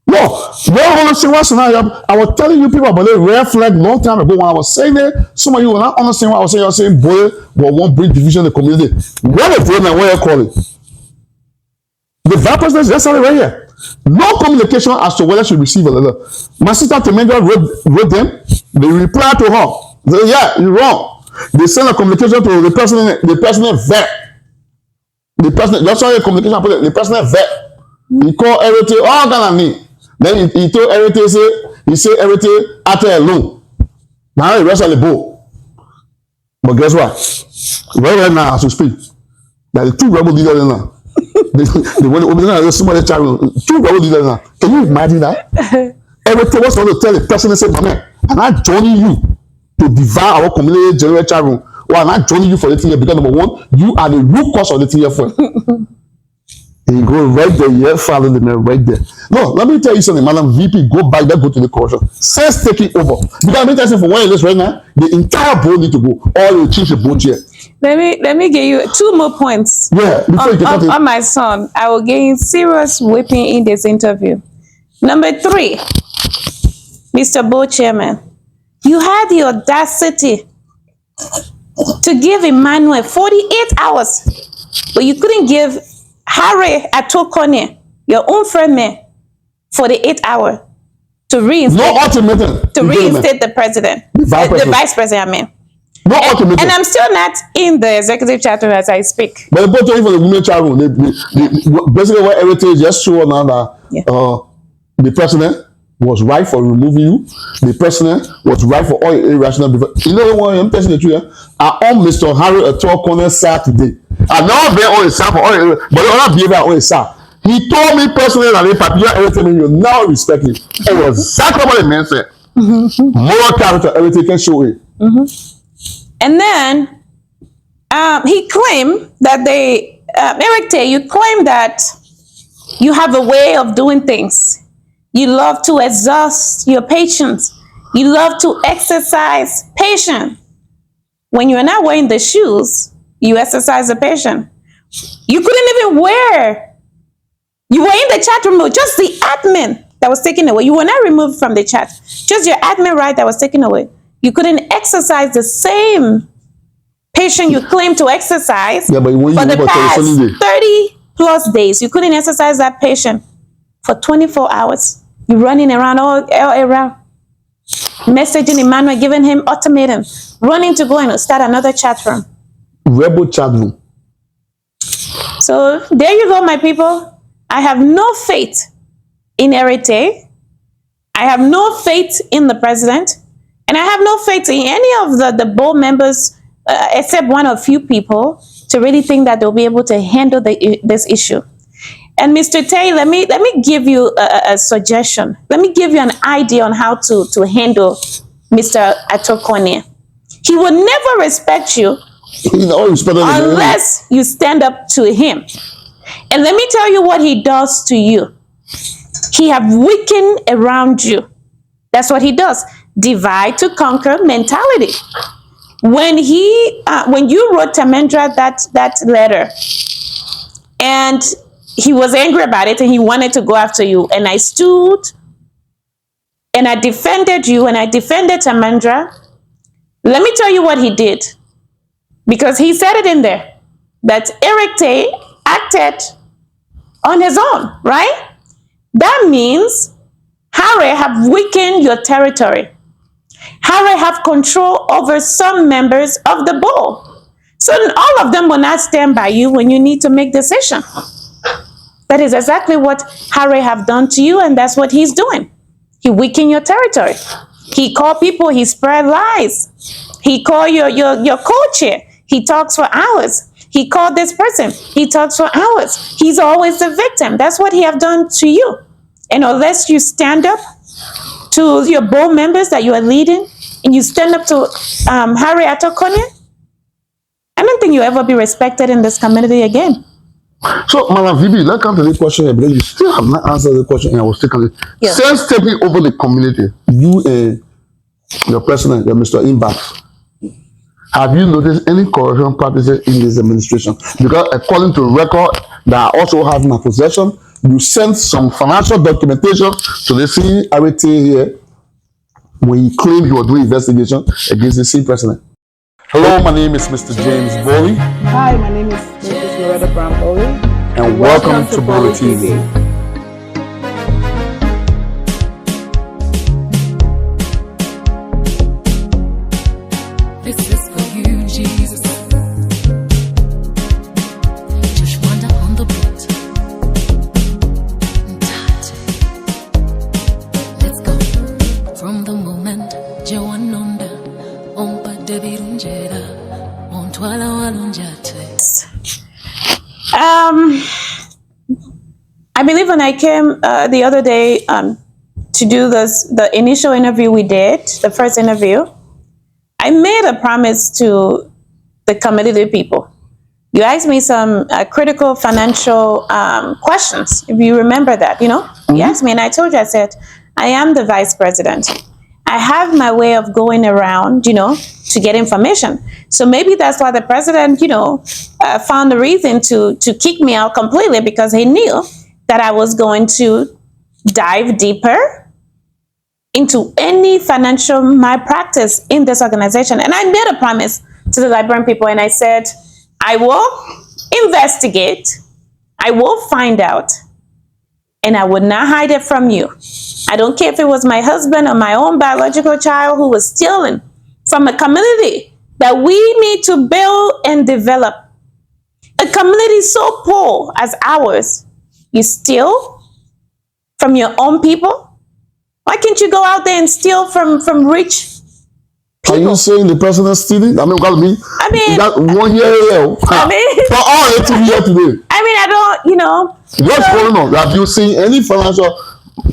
No, I was telling you people about the red flag long time ago when I was saying it. Some of you will not understand what I was saying. I was saying, boy, won't bring division in the community. What is it and what you call it? The vice president just said it right here. No communication as to whether she received a letter. My sister Temendra wrote them. They replied to her. They said, yeah, you're wrong. They sent a communication to the president vet. The president, that's why the communication put it, the president vet. He called everything all Ghana me. Then he told everything, he said everything after a loan. Now the rest of the boat. But guess what? Right now, as we speak, there are two rebel leaders now. They went over there, somebody child, two rebel leaders now. Can you imagine that? Everything was going to tell the person, say, man, I'm not joining you to devour our community general chat room. Or I'm not joining you for the thing here because number one, you are the root cause of the thing here for. You go right there, yeah, follow the man right there. No, let me tell you something, Madam VP, go back there, go to the corruption. Sense taking over. Because let me tell you for where it is right now, the entire board need to go. All the change the board here. Let me give you 2 more points. Yeah, on my son. I will gain serious whipping in this interview. Number 3, Mr. Board Chairman, you had the audacity to give Emmanuel 48 hours, but you couldn't give Harry Atokone, your own friend, man, for the 8 hour to reinstate. No ultimatum. To reinstate the president, the vice president. I mean, no ultimatum. And I'm still not in the executive chat room as I speak. But the both for the women chat room, they basically what everything is just showing now that the president was right for removing you. The president was right for all irrational. You know what I'm telling you? I own Mr. Harry Atokone side today. I never been on his side for all, but I don't behave on his side. He told me personally that if I do everything, you now respect him. It was exactly what the man said. Moral character, everything can show it. And then he claimed that Eric Tay, you claim that you have a way of doing things. You love to exhaust your patience. You love to exercise patience. When you're not wearing the shoes, you exercise the patience. You couldn't even wear. You were in the chat room, just the admin that was taken away. You were not removed from the chat. Just your admin right that was taken away. You couldn't exercise the same patience you claim to exercise for the past 30 plus days. You couldn't exercise that patience for 24 hours. You're running around all around, messaging Emmanuel, giving him ultimatum, running to go and start another chat room. Rebel chat room. So there you go, my people. I have no faith in Eric Tay. I have no faith in the president. And I have no faith in any of the board members, except one or few people, to really think that they'll be able to handle this issue. And Mr. Tay, let me give you a suggestion. Let me give you an idea on how to handle Mr. Atokone. He will never respect you unless you stand up to him. And let me tell you what he does to you. He have weakened around you. That's what he does. Divide to conquer mentality. When you wrote Temendra that letter, and he was angry about it and he wanted to go after you, and I stood and I defended you and I defended Temendra. Let me tell you what he did, because he said it in there that Eric Tay acted on his own, right? That means Harry have weakened your territory. Harry have control over some members of the board. So all of them will not stand by you when you need to make decisions. That is exactly what Harry have done to you, and that's what he's doing. He weakened your territory. He called people, he spread lies. He called your co-chair. He talks for hours. He called this person. He talks for hours. He's always the victim. That's what he have done to you. And unless you stand up to your board members that you are leading, and you stand up to Harry Atokone, I don't think you'll ever be respected in this community again. So, Madam VB, let's come to this question here, because you still have not answered the question, and I was taking it. Yeah. Since taking over the community, you and your president, Mr. Imbat, Have you noticed any corruption practices in this administration? Because according to record that I also have in my possession, you sent some financial documentation to the CRT here when you claimed you were doing investigation against the same president. Hello, my name is Mr. James Bollietv. Hi, my name is Mrs. Loretta Brown-Bolly. And welcome to Bollitv. This is for you, Jesus. Just wander on the beat. Let's go. From the moment Jawanonda Ompa Debirunjera on Twala Walunjate. I believe when I came the other day to do the initial interview we did, the first interview, I made a promise to the community people. You asked me some critical financial questions, if you remember that, you know? Mm-hmm. You asked me, and I told you, I said, I am the vice president. I have my way of going around, you know, to get information. So maybe that's why the president, you know, found a reason to kick me out completely, because he knew that I was going to dive deeper into any financial malpractice in this organization. And I made a promise to the Liberian people, and I said, I will investigate, I will find out, and I would not hide it from you. I don't care if it was my husband or my own biological child who was stealing from a community that we need to build and develop. A community so poor as ours, you steal from your own people? Why can't you go out there and steal from rich people? Are you saying the president stealing? I mean, that 1 year ago. For all it to be here today. I mean, I don't, you know. What's going on? Have you seen any financial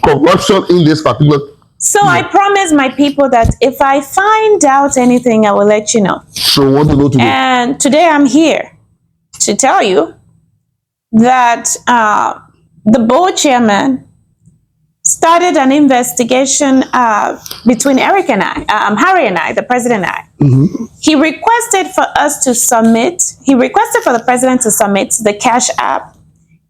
corruption in this particular? So I promise my people that if I find out anything, I will let you know. So what do you know today? And today I'm here to tell you that the board chairman started an investigation between Harry and I, the president and I. Mm-hmm. He requested for the president to submit the Cash App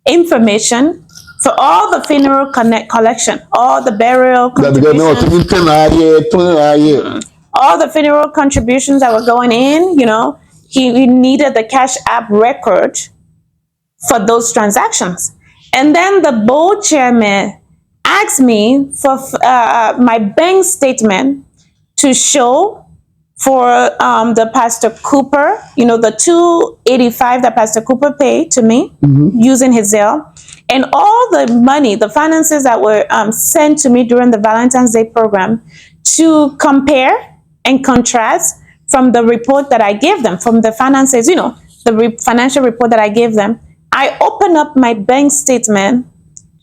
information for all the funeral collection, all the burial contributions, all the funeral contributions that were going in, you know, he needed the Cash App record for those transactions. And then the board chairman asked me for my bank statement to show for the Pastor Cooper, you know, the $285 that Pastor Cooper paid to me using his Zelle, and all the money, the finances that were sent to me during the Valentine's Day program, to compare and contrast from the report that I gave them, from the finances, you know, the financial report that I gave them. I opened up my bank statement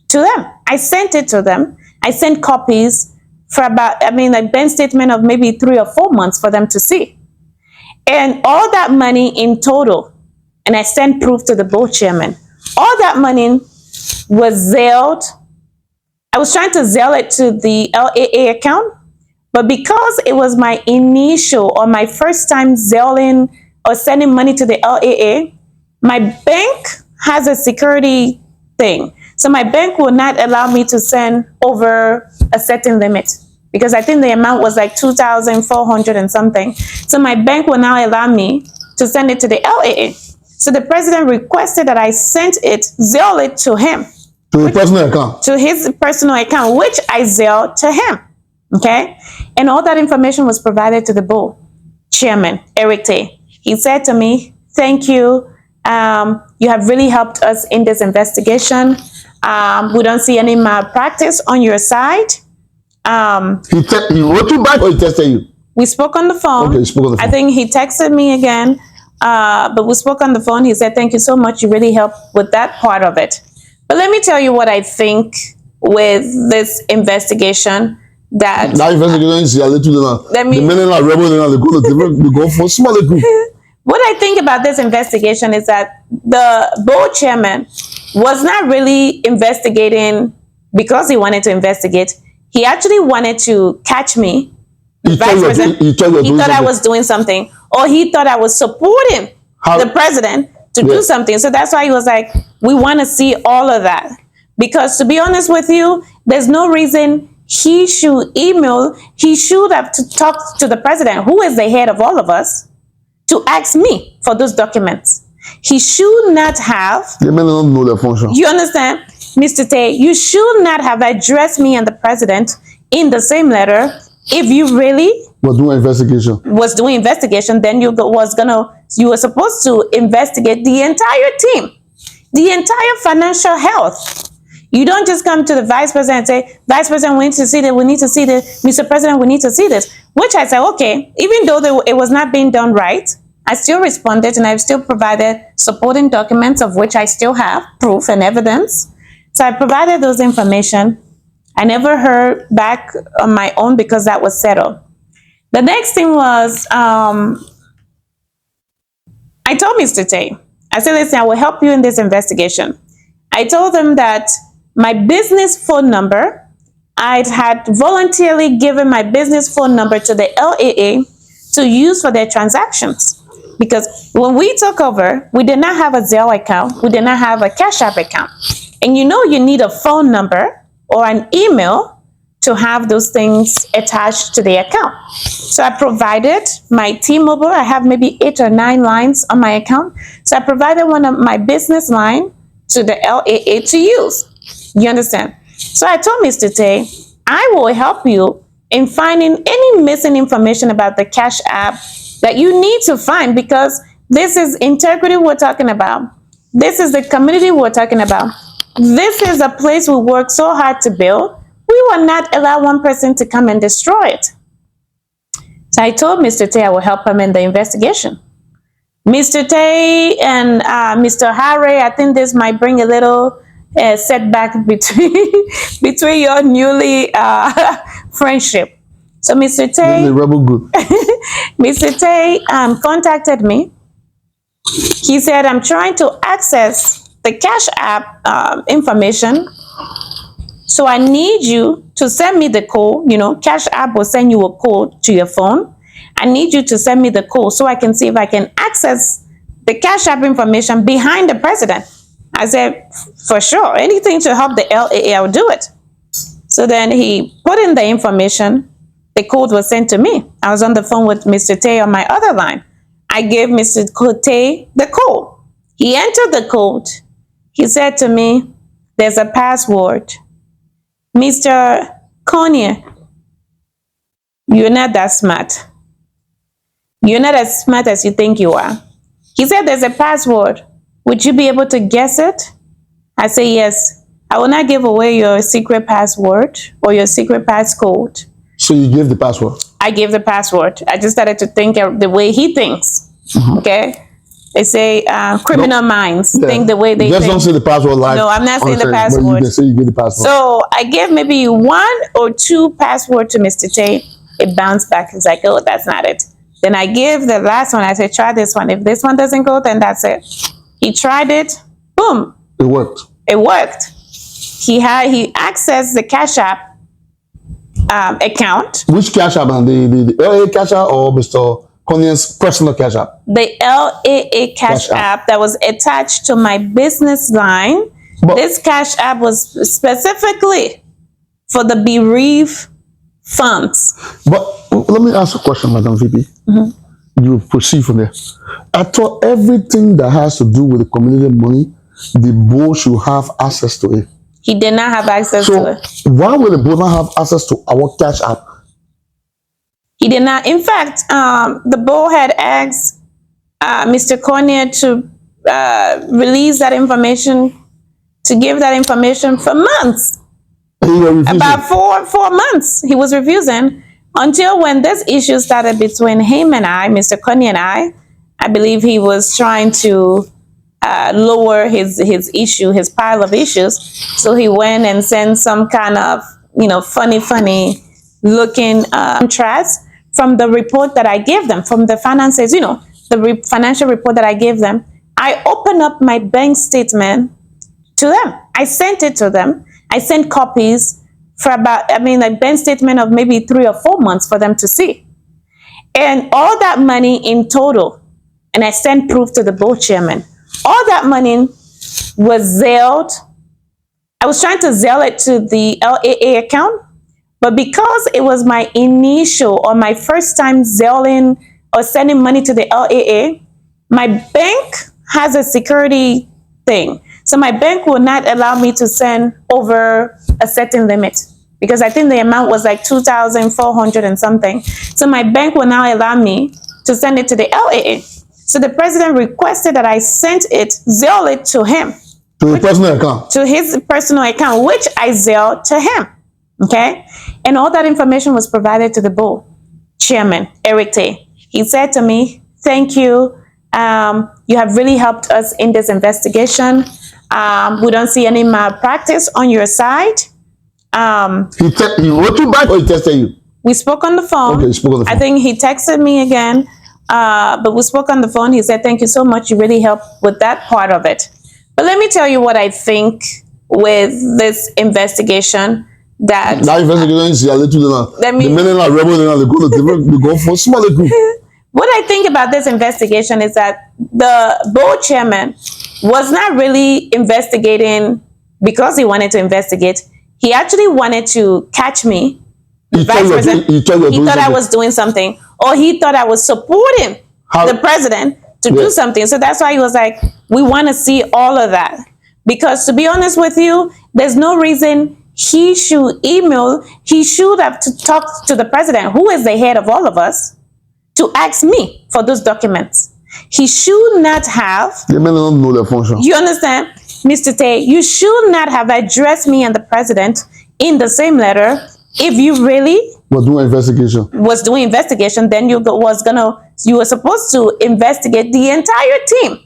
to them. I sent it to them. I sent copies for about, a bank statement of maybe 3 or 4 months for them to see. And all that money in total, and I sent proof to the board chairman, all that money was Zelled. I was trying to Zelle it to the LAA account, but because it was my initial or my first time Zelling or sending money to the LAA, my bank has a security thing. So my bank will not allow me to send over a certain limit, because I think the amount was like 2,400 and something. So my bank will now allow me to send it to the LAA. So the president requested that I sent it, Zelle it to him. To his personal account? To his personal account, which I Zelle to him. Okay? And all that information was provided to the board chairman, Eric Tay. He said to me, thank you. You have really helped us in this investigation. We don't see any malpractice on your side. He wrote you back or he texted you? We spoke on the phone. Okay, you spoke on the phone. I think he texted me again, but we spoke on the phone. He said, thank you so much. You really helped with that part of it. But let me tell you what I think with this investigation. That investigation is a little the men are rebel, they go for smaller group. What I think about this investigation is that the board chairman was not really investigating because he wanted to investigate. He actually wanted to catch me. He thought I was doing something, or he thought I was supporting the president to do something. So that's why he was like, we want to see all of that. Because to be honest with you, there's no reason he should email. He should have to talk to the president, who is the head of all of us, to ask me for those documents. He should not have. They may not know their function. You understand, Mr. Tay? You should not have addressed me and the president in the same letter. If you really was doing investigation, then you were supposed to investigate the entire team, the entire financial health. You don't just come to the vice president and say, Vice President, we need to see this, we need to see this, Mr. President, we need to see this. Which I said, okay, even though it was not being done right, I still responded and I've still provided supporting documents of which I still have proof and evidence. So I provided those information. I never heard back on my own because that was settled. The next thing was, I told Mr. Tay, I said, listen, I will help you in this investigation. I told him that my business phone number, I had voluntarily given my business phone number to the LAA to use for their transactions. Because when we took over, we did not have a Zelle account. We did not have a Cash App account. And you know you need a phone number or an email to have those things attached to the account. So I provided my T-Mobile. I have maybe 8 or 9 lines on my account. So I provided one of my business line to the LAA to use. You understand? So I told Mr. Tay, I will help you in finding any missing information about the Cash App that you need to find, because this is integrity we're talking about. This is the community we're talking about. This is a place we work so hard to build. We will not allow one person to come and destroy it. So I told Mr. Tay I will help him in the investigation. Mr. Tay and Mr. Harry, I think this might bring a little setback between your newly friendship. So Mr. Tay, the rebel group. Mr. Tay contacted me. He said, I'm trying to access the Cash App information. So I need you to send me the code. You know, Cash App will send you a code to your phone. I need you to send me the code so I can see if I can access the Cash App information behind the president. I said, for sure, anything to help the LAA, I'll do it. So then he put in the information. The code was sent to me. I was on the phone with Mr. Tay on my other line. I gave Mr. Tay the code. He entered the code. He said to me, there's a password. Mr. Connier, you're not that smart. You're not as smart as you think you are. He said there's a password. Would you be able to guess it? I say yes. I will not give away your secret password or your secret passcode. So you gave the password? I gave the password. I just started to think the way he thinks. Mm-hmm. Okay? They say criminal minds think the way they think. Just don't say the password live. No, I'm not saying the password. But you can say you gave the password. So I gave maybe 1 or 2 passwords to Mr. Tay. It bounced back. He's like, oh, that's not it. Then I gave the last one. I said, try this one. If this one doesn't go, then that's it. He tried it. Boom. It worked. It worked. He accessed the Cash App account. Which Cash App? The LA Cash App or Mr. Connier's personal Cash App? The LAA Cash App that was attached to my business line. But this Cash App was specifically for the bereaved funds. But let me ask a question, Madam VP. Mm-hmm. You proceed from there. I thought everything that has to do with the community money, the board should have access to it. He did not have access to it. Why would the board not have access to our Cash App? He did not. In fact, the board had asked Mr. Connier to release that information, to give that information for months. About four months, he was refusing. Until when this issue started between him and I, Mr. Connier and I believe he was trying to lower his issue, his pile of issues. So he went and sent some kind of, funny looking contrast from the report that I gave them, from the finances, the financial report that I gave them. I opened up my bank statement to them. I sent it to them. I sent copies for about, bank statement of maybe 3 or 4 months for them to see. And all that money in total, and I sent proof to the board chairman, all that money was Zelled. I was trying to Zell it to the LAA account, but because it was my initial or my first time Zelling or sending money to the LAA, my bank has a security thing. So my bank will not allow me to send over a certain limit because I think the amount was like 2,400 and something. So my bank will now allow me to send it to the LAA. So the president requested that I sent it, Zell it to him. To his personal account. To his personal account, which I Zelled to him. Okay? And all that information was provided to the board chairman, Eric Tay. He said to me, thank you. You have really helped us in this investigation. We don't see any malpractice on your side. He wrote you back or he texted you? We spoke on the phone. Okay, you spoke on the phone. I think he texted me again, but we spoke on the phone. He said, thank you so much. You really helped with that part of it. But let me tell you what I think with this investigation. That investigation is a little. The men are rebels and they go for smaller group. What I think about this investigation is that the board chairman was not really investigating because he wanted to investigate. He actually wanted to catch me. He thought I was doing something, or he thought I was supporting the president to do something. So that's why he was like, we want to see all of that. Because to be honest with you, there's no reason he should email. He should have to talk to the president, who is the head of all of us, to ask me for those documents. He should not have. The men don't know their function. You understand, Mr. Tay? You should not have addressed me and the president in the same letter. If you really was doing investigation, then you were supposed to investigate the entire team,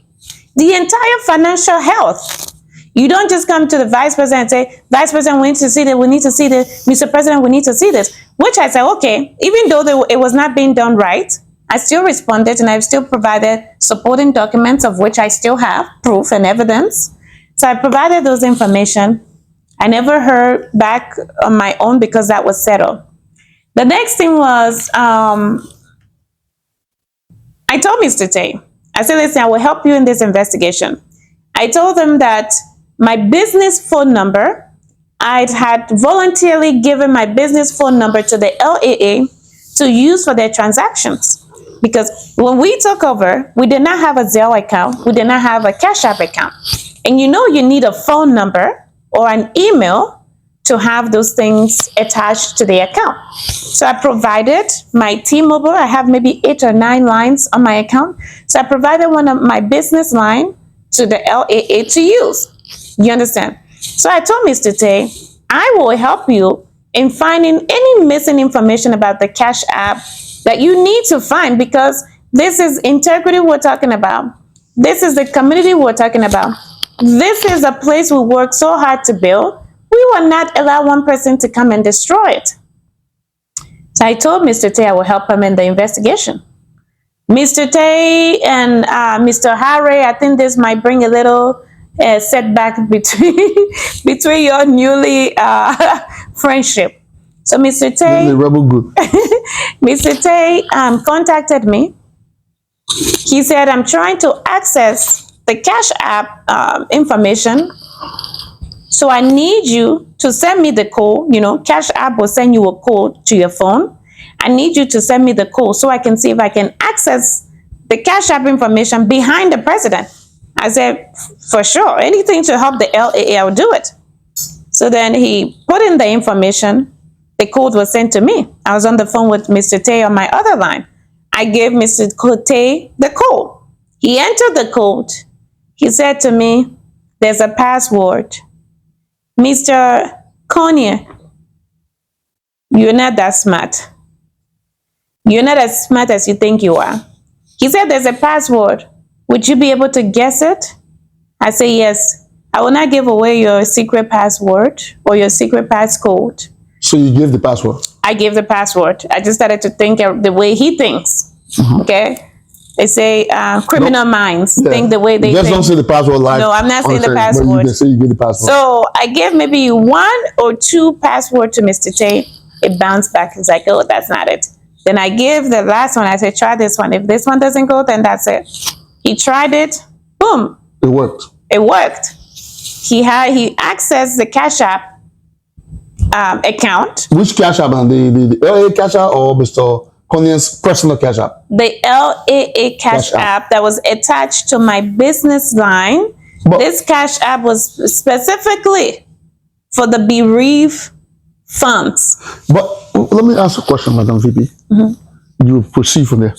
the entire financial health. You don't just come to the vice president and say, Vice President, we need to see this, we need to see this, Mr. President, we need to see this. Which I said, okay, even though it was not being done right, I still responded and I've still provided supporting documents of which I still have proof and evidence. So I provided those information. I never heard back on my own because that was settled. The next thing was, I told Mr. Tay, I said, listen, I will help you in this investigation. I told him that my business phone number, I had voluntarily given my business phone number to the LAA to use for their transactions. Because when we took over, we did not have a Zelle account. We did not have a Cash App account. And you know you need a phone number or an email to have those things attached to the account. So I provided my T-Mobile. I have maybe 8 or 9 lines on my account. So I provided one of my business line to the LAA to use. You understand? So I told Mr. Tay, I will help you in finding any missing information about the Cash App that you need to find, because this is integrity we're talking about. This is the community we're talking about. This is a place we work so hard to build. We will not allow one person to come and destroy it. So I told Mr. Tay I will help him in the investigation. Mr. Tay and Mr. Harry, I think this might bring a little setback between your newly friendship. So Mr. Tay, rebel group. Mr. Tay contacted me. He said, I'm trying to access the Cash App information. So I need you to send me the code. You know, Cash App will send you a code to your phone. I need you to send me the code so I can see if I can access the Cash App information behind the president. I said, for sure, anything to help the LAA, I'll do it. So then he put in the information. The code was sent to me. I was on the phone with Mr. Tay on my other line. I gave Mr. Tay the code. He entered the code. He said to me, there's a password. Mr. Konya, you're not that smart. You're not as smart as you think you are. He said, there's a password. Would you be able to guess it? I say, yes. I will not give away your secret password or your secret passcode. So you gave the password? I gave the password. I just started to think the way he thinks. Mm-hmm. Okay? They say criminal minds think the way they think. Just don't say the password live. No, I'm not saying the password. You can say you gave the password. So I gave maybe 1 or 2 passwords to Mr. Tay. It bounced back. He's like, oh, that's not it. Then I give the last one. I said, try this one. If this one doesn't go, then that's it. He tried it. Boom. It worked. It worked. He accessed the Cash App account. Which Cash App? And the LA Cash App or Mr. Conyan's personal Cash App? The LAA Cash App that was attached to my business line. But this Cash App was specifically for the bereaved funds. But let me ask a question, Madam VP. You proceed from there.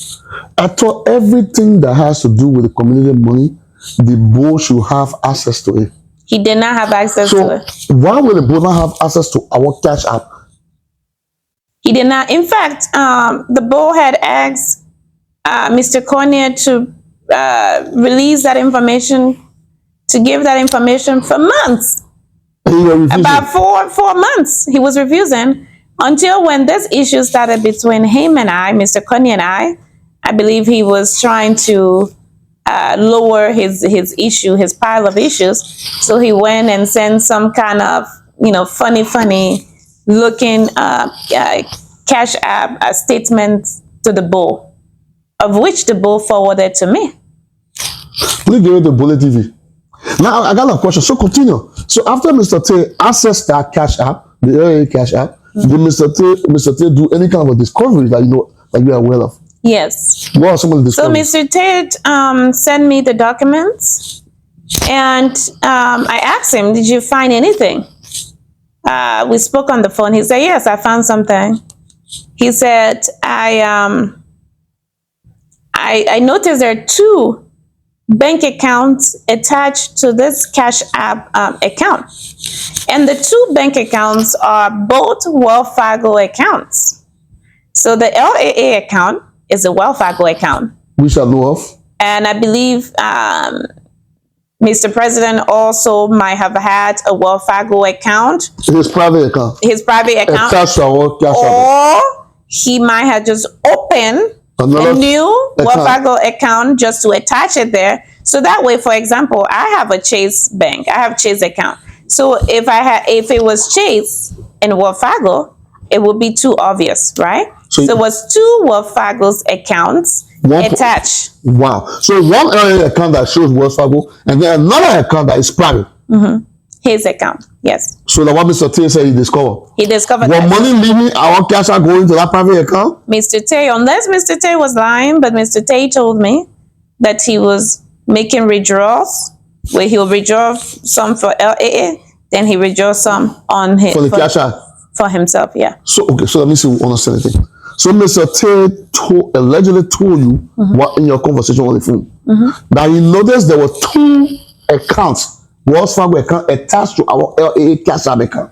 I thought everything that has to do with the community money, the board should have access to it. He did not have access So to it. why would the board not have access to our Cash App? He did not. In fact, the board had asked Mr. Cornier to release that information, to give that information for months. And you were refusing. About four months, he was refusing until when this issue started between him and I, Mr. Cornier and I believe he was trying to lower his issue, his pile of issues. So he went and sent some kind of, funny looking Cash App statement to the bull, of which the bull forwarded to me. Please give it to Bollitv. Now I got a question. So continue. So after Mr. T accessed that Cash App, the LA Cash App, did Mr. T do any kind of a discovery that you are aware of? Yes. What are some of the So discoveries? Mr. Tate sent me the documents, and I asked him, "Did you find anything?" We spoke on the phone. He said, "Yes, I found something." He said, "I noticed there are two bank accounts attached to this Cash App account, and the two bank accounts are both Wells Fargo accounts. So the LAA account is a Wells Fargo account, We shall know of. and I believe Mr. President also might have had a Wells Fargo account, His private account. his private account, Attached to our Cash App. or he might have just opened Another a new Wells account. Fargo account just to attach it there. So that way, for example, I have a Chase bank. I have Chase account. So if it was Chase and Wells Fargo, it would be too obvious, right? So So it was two Wells Fargo's accounts attached. Wow. So one LA account that shows Wells Fargo, and then another account that is private. His account, yes. So the one Mr. T said he discovered. He discovered What that. money leaving our Cash App going to that private account? Mr. Tay, unless Mr. Tay was lying, but Mr. Tay told me that he was making withdrawals, where he'll withdraw some for LAA, then he withdraw some on his For the Cash App. for himself. Yeah. So okay, so let me see if we understand anything. So Mr. T allegedly told you what in your conversation on the phone that he noticed there were two accounts, Wells Fargo account attached to our LAA Cash App account.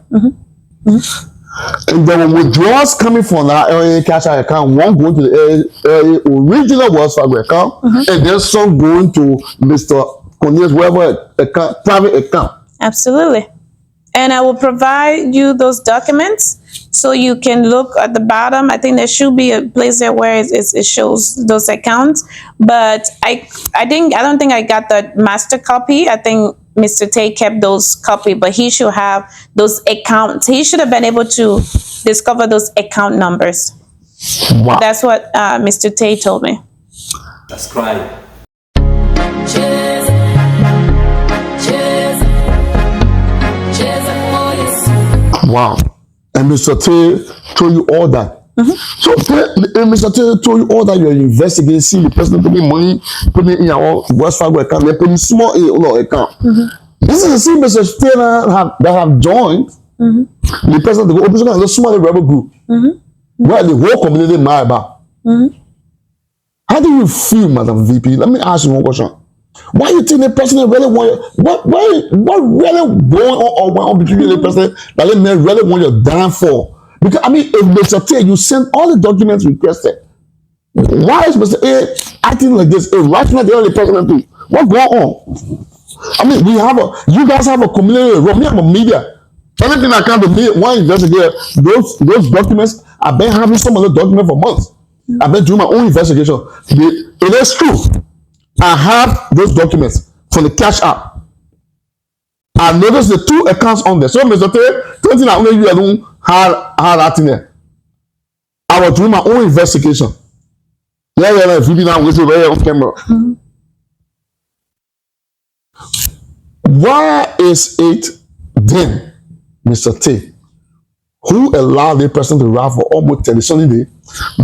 And there were withdrawals coming from our LAA Cash App account, one going to the LAA original Wells Fargo account, and then some going to Mr. Conyan's whatever account, private account. Absolutely. And I will provide you those documents so you can look at the bottom. I think there should be a place there where it shows those accounts. But I don't think I got the master copy. I think Mr. Tay kept those copy, but he should have those accounts. He should have been able to discover those account numbers. Wow. That's what Mr. Tay told me. That's crying. Cheers. Cheers. Cheers for you. Wow. And Mr. T told you all that. So Mr. T told you all that you're investigating, seeing the person putting money, putting it in our Wells Fargo account, they're putting small in your account. This is the same Mr. T that have joined the person, the opposition, and the small rebel group, where the whole community know about. How do you feel, Madam VP? Let me ask you one question. Why you think the president really want what really going on between you and the president that the man really want your downfall? Because I mean, if Mr. T, you send all the documents requested, why is Mr. A acting like this? Right now, the only president too. What's going on? I mean, you guys have a community role. Me, I'm a media. Anything I can do, me, one investigator, those documents, I've been having some of the documents for months. I've been doing my own investigation. It is true. I have those documents from the Cash App. I noticed the two accounts on there. So, Mr. T, 20 I only you alone had that in there. I was doing my own investigation. Yeah, video now with right on camera. Why is it then, Mr. T, who allowed the person to rap for almost 30 something day,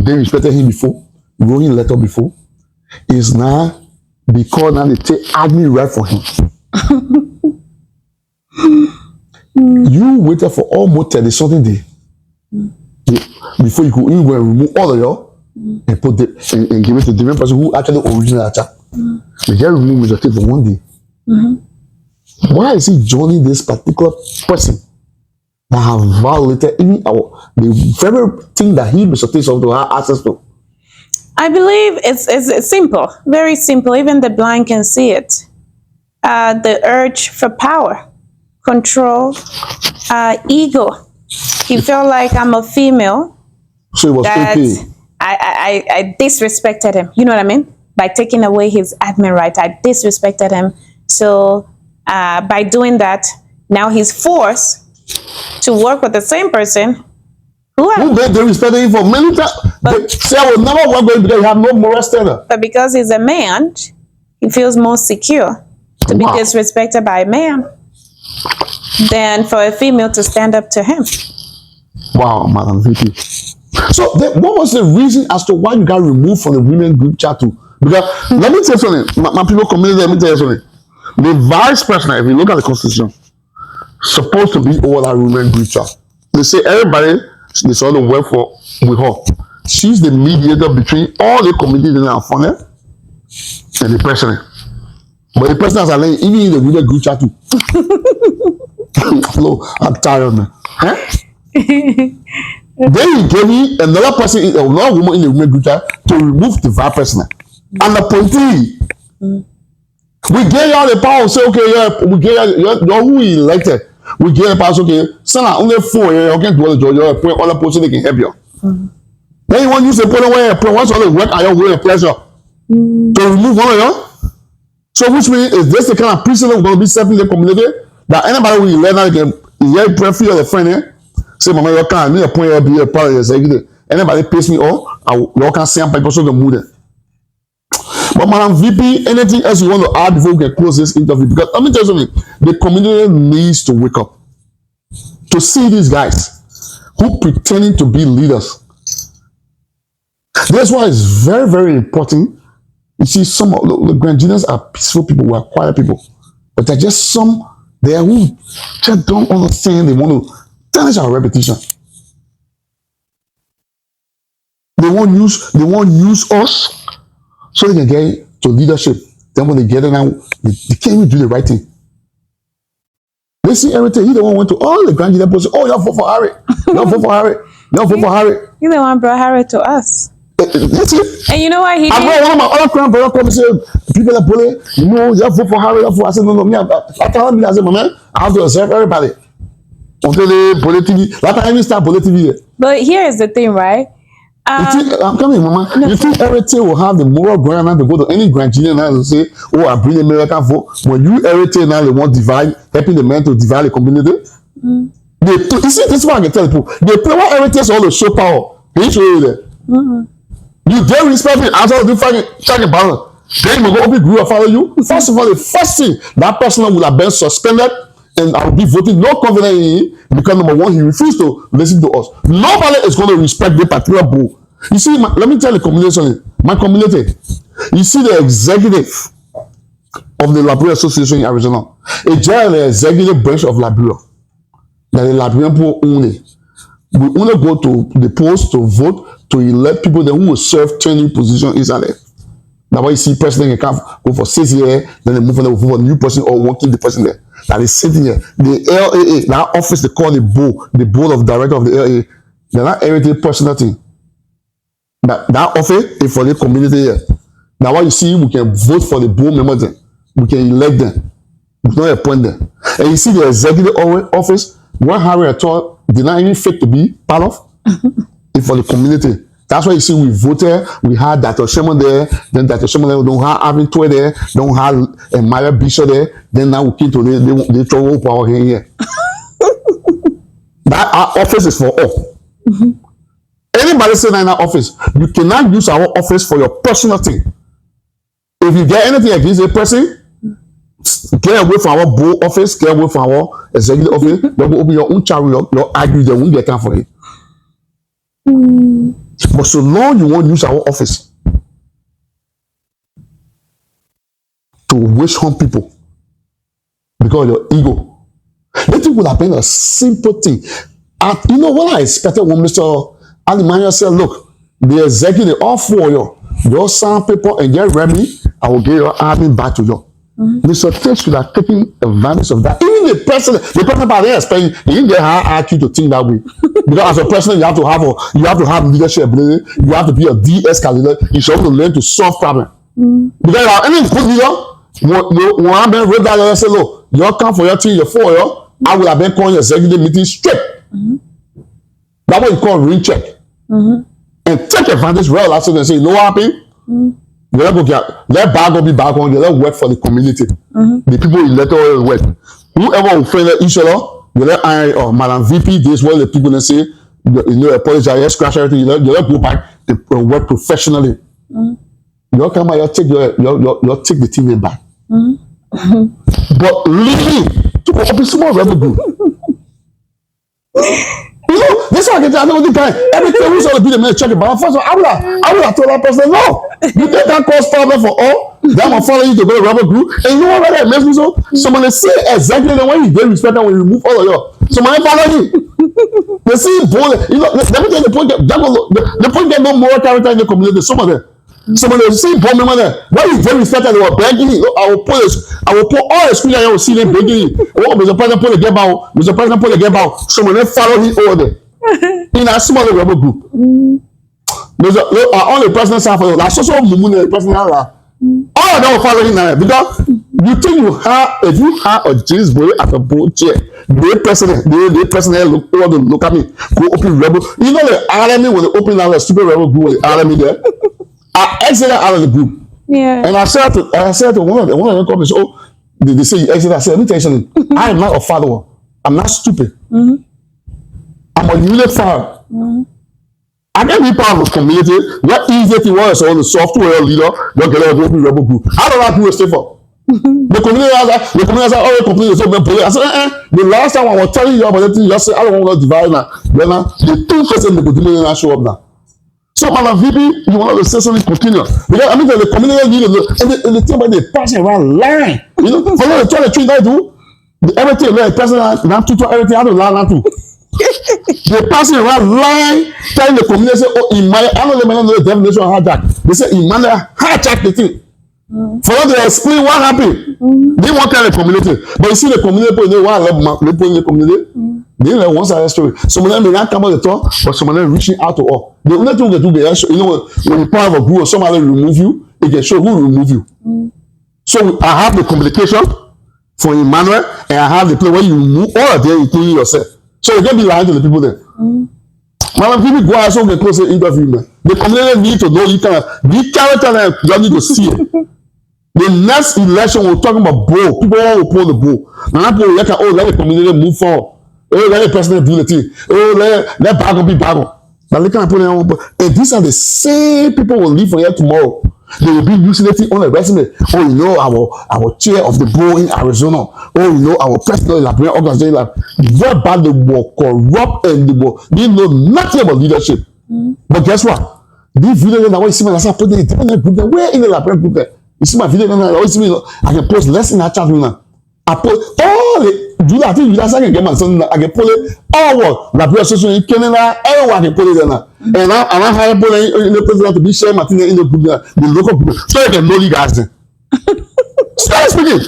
they respected him before, wrote him letter before, is now because now they take admin right for him. You waited for almost 30 something day before you could even remove all of your and put it and give it to the different person who actually original attack. They just remove Mr. T for one day. Why is he joining this particular person that have violated even the very thing that he Mr. T is supposed to have access to? I believe it's simple, very simple. Even the blind can see it. The urge for power, control, ego. He felt like I'm a female. So it was that okay. I disrespected him. You know what I mean? By taking away his admin right, I disrespected him. So by doing that, now he's forced to work with the same person who they respected him for many times. They say I will never work with him because you have no moral standard. But because he's a man, he feels more secure to be disrespected by a man than for a female to stand up to him. Wow, Madam VP. So what was the reason as to why you got removed from the women group chat too? Because let me tell you something, my people community, let me tell you something. The vice president, if you look at the constitution, supposed to be over that women group chat. They say everybody they sort of work for with her. She's the mediator between all the communities in our funnel and the president. But the president has learned even in the women group chat too. Hello, I'm tired, man. Huh? Then he gave me another person, another woman in the women group chat to remove the vice president. And the appointee. We gave y'all the power. Say, okay, we gave y'all who we elected. We gave the power. Okay, son, only 4 years. Okay, do the job. Appoint other person they can help you. Then you want to use the point where once all the work are your will and pleasure to remove one of you. So which means is this the kind of precedent we're going to be setting the community that anybody will elect now can hear free of the friend here. Say, mama, you can't me a point be a part of the executive. Anybody pays me all, you can see people so the mood. But Madam VP, anything else you want to add before we can close this interview? Because let me tell you something, the community needs to wake up to see these guys who pretending to be leaders. That's why it's very, very important. You see, some of the Grandians are peaceful people, we are quiet people, but there are just some there who just don't understand. They want to tarnish our reputation. They won't use us so they can get to leadership. Then when they get it now, they can't even do the right thing. They see everything. He the one went to all the Grand people say, oh, y'all vote for Harry. Y'all vote for Harry. Y'all vote for Harry. You the one brought Harry to us. That's it. And you know what he did? I brought one of my other crown brother come and say, people that bully, you know, y'all vote for Harry. I said, no, me. I tell me, I said, my man, I have to observe everybody. Until they Bollietv. That time I even start Bollietv. But here is the thing, right? I'm coming, Mama. No, you think everything will have the moral ground now to go to any Grandian now to say, oh, I bring American vote. When you everything now they want divide, helping the men to divide the community. You see, this is what I can tell people. They play what everything is all to show power. They show you there. You get respect me as well, you fucking check about it. Then you go up group follow you. First of all, the first thing that person will have been suspended and I will be voting no confidence in him because number one, he refused to listen to us. Nobody is going to respect the particular bull. You see, let me tell the community something. My community, you see the executive of the Liberian Association in Arizona, a general executive branch of Liberia, that the Liberian people only. We only go to the polls to vote to elect people that who will serve 20 positions inside there. That's why you see president can go for 6 years, then they move on to vote for a new person or won't keep the person there. That is sitting here. The LAA, that office they call the board of director of the LAA, they're not everything personal thing. That office is for the community here. Now why you see we can vote for the board members then. We can elect them. We don't appoint them. And you see the executive office, what Harry at all did not even fit to be part of. It's for the community. That's why you see we voted, we had Dr. Sherman there, then Dr. Sherman there, don't have Avin Toy there, don't have a Maya Bishop there, then now we came to they throw power here. That our office is for all. Anybody sitting in our office, you cannot use our office for your personal thing. If you get anything against a person, get away from our board office, get away from our executive office, then we open your own channel, your argue, they won't get time for it. But so long you won't use our office to wish harm people because of your ego. It would have been a simple thing. You know what I expected when Mr. Alimanya said, look, the executive, all four of you, your sign paper and get ready, I will give your army back to you. Mr. Tate should have taken advantage of that. Even the president by there expecting, he didn't get hard IQ to think that way. Because as a president, you have to have leadership ability, you have to be a de-escalator, you should have to learn to solve problems. Because any good leader, when I wrote that letter and said, look, you come for your team, your four, I would have been calling your executive meeting straight. That's what you call ring check. And take advantage real last and say, you know what happened? Let bag be back on, let work for the community. The people elected all work. Whoever will friend each other, you let I or Madam VP, this is what the people say, you know, apologize, scratch everything, you let go back and work professionally. You come out, you take take the team back. But leave to open small revenue. You know, this one I get know the guy. Everything we saw to be the man checking. But first of all, I would have told that person, no, you think that cause problem for all. That will follow you to go to rubber group. And you know what that makes me so? Someone say exactly the way you get respect when you remove all of you. Someone follow you. They see bullet. You know, let me tell you the point get no moral character in the community. Some of them see bomb member there. Why you very respected? They were begging you. I will put all the screen I will see them begging you. Oh, Mr. President put the game out. Mr. President put the game out. Someone then follow him over there. In a small rebel group. Only president side for you. Like so mumu president all of them will follow him now because you think if you have a James Bollietv at a board chair, the president look at me, go open rebel. You know the army when they open out a stupid rebel group with the army there. I exited out of the group. Yeah. And I said to one of them come and say, oh, they say you exit. I said, let me tell you something. I am not a follower. I'm not stupid. I'm a unit follower. I can be part of the community. What easy it was on the software leader, you get a rebel group. I don't like to stay for. The community has already completely so many. I said, the last time I was telling you about the thing, you said, I don't want to divide now. Then the 2% of the community show up now. So, Madam VP, you want to say something continue. Because I mean, the community need to know, and the thing about the passing around line. You know, for them to try to treat that too. Everything, like, president, not to everything, I don't lie, too. They're passing around line, telling the community, say, oh, Emmanuel, I don't know the definition of hijack. They say, Emmanuel hijack the thing. For them to explain what happened. They want to tell the community. But you see the community, they want to let the community. They like one side story. Some of them may not come out the top, but some of them reaching out to all. The only thing they do, you know, when you're part of a group or somebody remove you, they can show who remove you. So I have the communication for Emmanuel, and I have the play where you remove all of them, including yourself. So you can be lying to the people there. Madam, people go out so they close the interview, man. The community need to know you can be character and you need to see it. The next election, we're talking about bull. People will pull the bull. Now, people let the community move forward. Oh, let the president do the thing. Oh, let Bago be Bago. Now, look at and these are the same people who will leave for here tomorrow. They will be using the thing on the resume. Oh, you know, our chair of the board in Arizona. Oh, you know, our president in Liberian organization. What bad they were corrupt and they know nothing about leadership. But guess what? These videos that you see me, I put them in the group there. Where in the Liberian group there? You see my video now, I always see me, I can post less in that chat room now. I put all the do that thing, I can get my son, I can pull it all what Liberian association, Canada, everyone can pull it there now. And I hire people in the president to be sharing my thing in the group there, the local group, so I can know you guys then. Start speaking.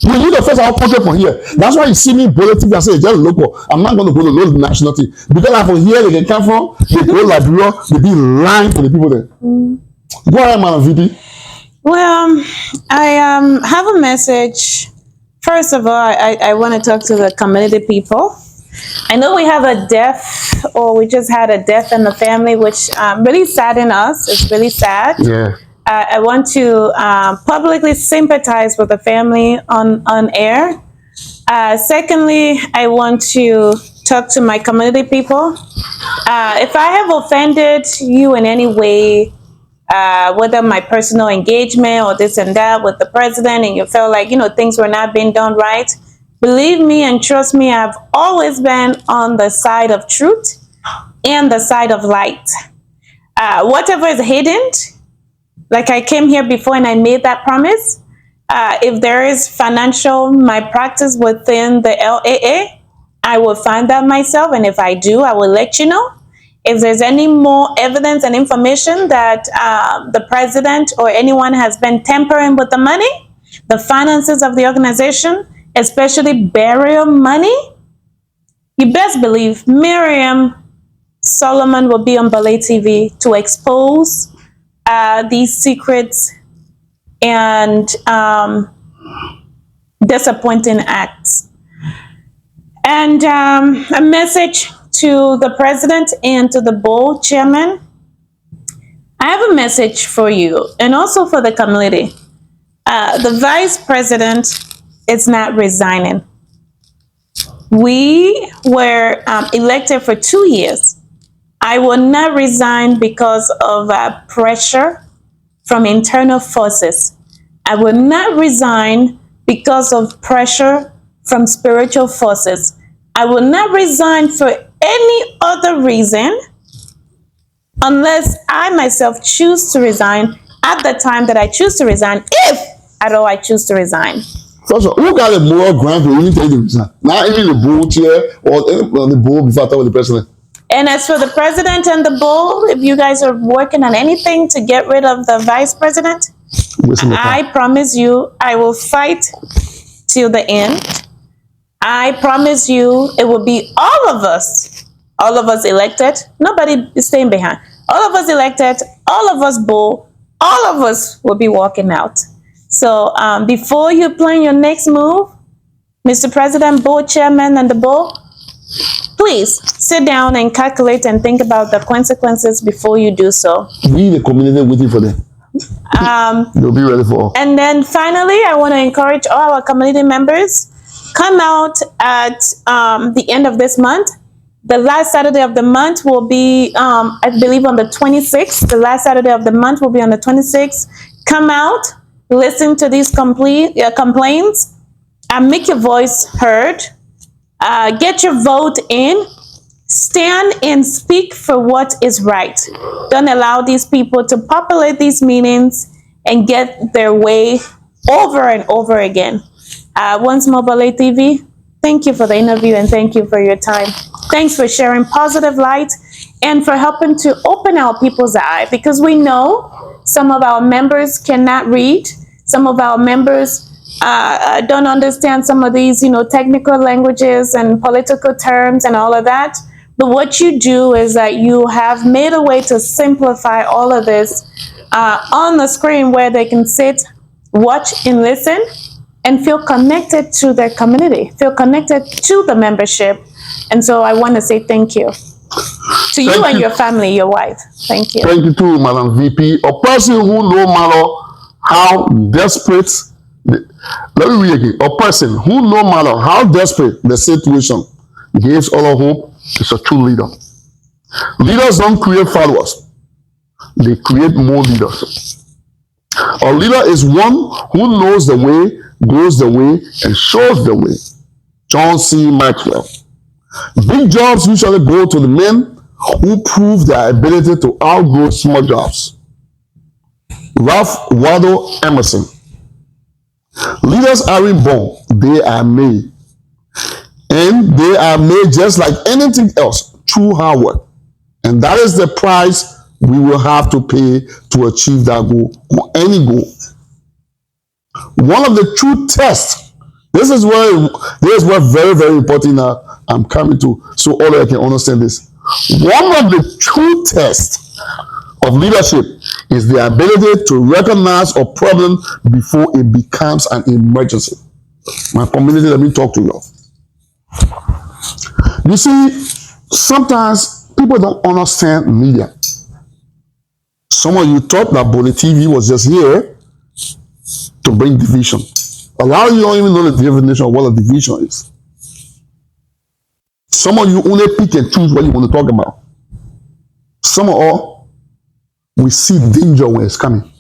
We need the first our content from here. That's why you see me Bollitv, I say it's just local. I'm not going to go to the national thing. Because I'm from here, they can come from, they go Liberia, they be lying to the people there. Go ahead, Madam VP. Well, I have a message. First of all, I want to talk to the community people. I know we have a death, or we just had a death in the family, which really saddened us. It's really sad. Yeah. I want to publicly sympathize with the family on air. Secondly, I want to talk to my community people. If I have offended you in any way, whether my personal engagement or this and that with the president, and you felt like, things were not being done right, believe me and trust me, I've always been on the side of truth and the side of light. Whatever is hidden, like I came here before and I made that promise, if there is financial malpractice within the LAA, I will find that myself, and if I do, I will let you know. If there's any more evidence and information that the president or anyone has been tampering with the money, the finances of the organization, especially burial money, you best believe Miriam Solomon will be on Bollietv to expose these secrets and disappointing acts. And a message to the president and to the board chairman. I have a message for you and also for the community. The vice president is not resigning. We were elected for 2 years. I will not resign because of pressure from internal forces. I will not resign because of pressure from spiritual forces. I will not resign for any other reason unless I myself choose to resign at the time that I choose to resign, if at all I choose to resign. First of all, who got a moral grant for you to resign? Not even the board chair or the board before I talk with the president. And as for the president and the board, if you guys are working on anything to get rid of the vice president, I promise you I will fight till the end. I promise you it will be all of us elected. Nobody is staying behind. All of us elected, all of us bold, all of us will be walking out. So before you plan your next move, Mr. President, board chairman, and the board, please sit down and calculate and think about the consequences before you do so. We, the community, waiting for them. They'll be ready for all. And then finally, I want to encourage all our community members, come out at the end of this month. The last Saturday of the month will be, I believe, on the 26th. The last Saturday of the month will be on the 26th. Come out, listen to these complaints, and make your voice heard. Get your vote in. Stand and speak for what is right. Don't allow these people to populate these meetings and get their way over and over again. Once more, Bollitv, thank you for the interview and thank you for your time. Thanks for sharing positive light and for helping to open our people's eye, because we know some of our members cannot read. Some of our members don't understand some of these, technical languages and political terms and all of that. But what you do is that you have made a way to simplify all of this on the screen where they can sit, watch, and listen, and feel connected to their community, feel connected to the membership. And so I want to say thank you to you and your family, your wife. Thank you. Thank you too, Madam VP. A person who, no matter how desperate, let me read again. A person who, no matter how desperate the situation, gives all of hope, is a true leader. Leaders don't create followers. They create more leaders. A leader is one who knows the way, goes the way, and shows the way. John C. Maxwell. Big jobs usually go to the men who prove their ability to outgrow small jobs. Ralph Waldo Emerson. Leaders aren't born, they are made. And they are made just like anything else, through hard work. And that is the price we will have to pay to achieve that goal, or any goal. One of the true tests, this is where very, very important now I'm coming to, so all of you can understand this. One of the true tests of leadership is the ability to recognize a problem before it becomes an emergency. My community, let me talk to you. You see, sometimes people don't understand media. Some of you thought that Bollitv was just here to bring division. A lot of you don't even know the definition of what a division is. Some of you only pick and choose what you want to talk about. Some of all, we see danger when it's coming.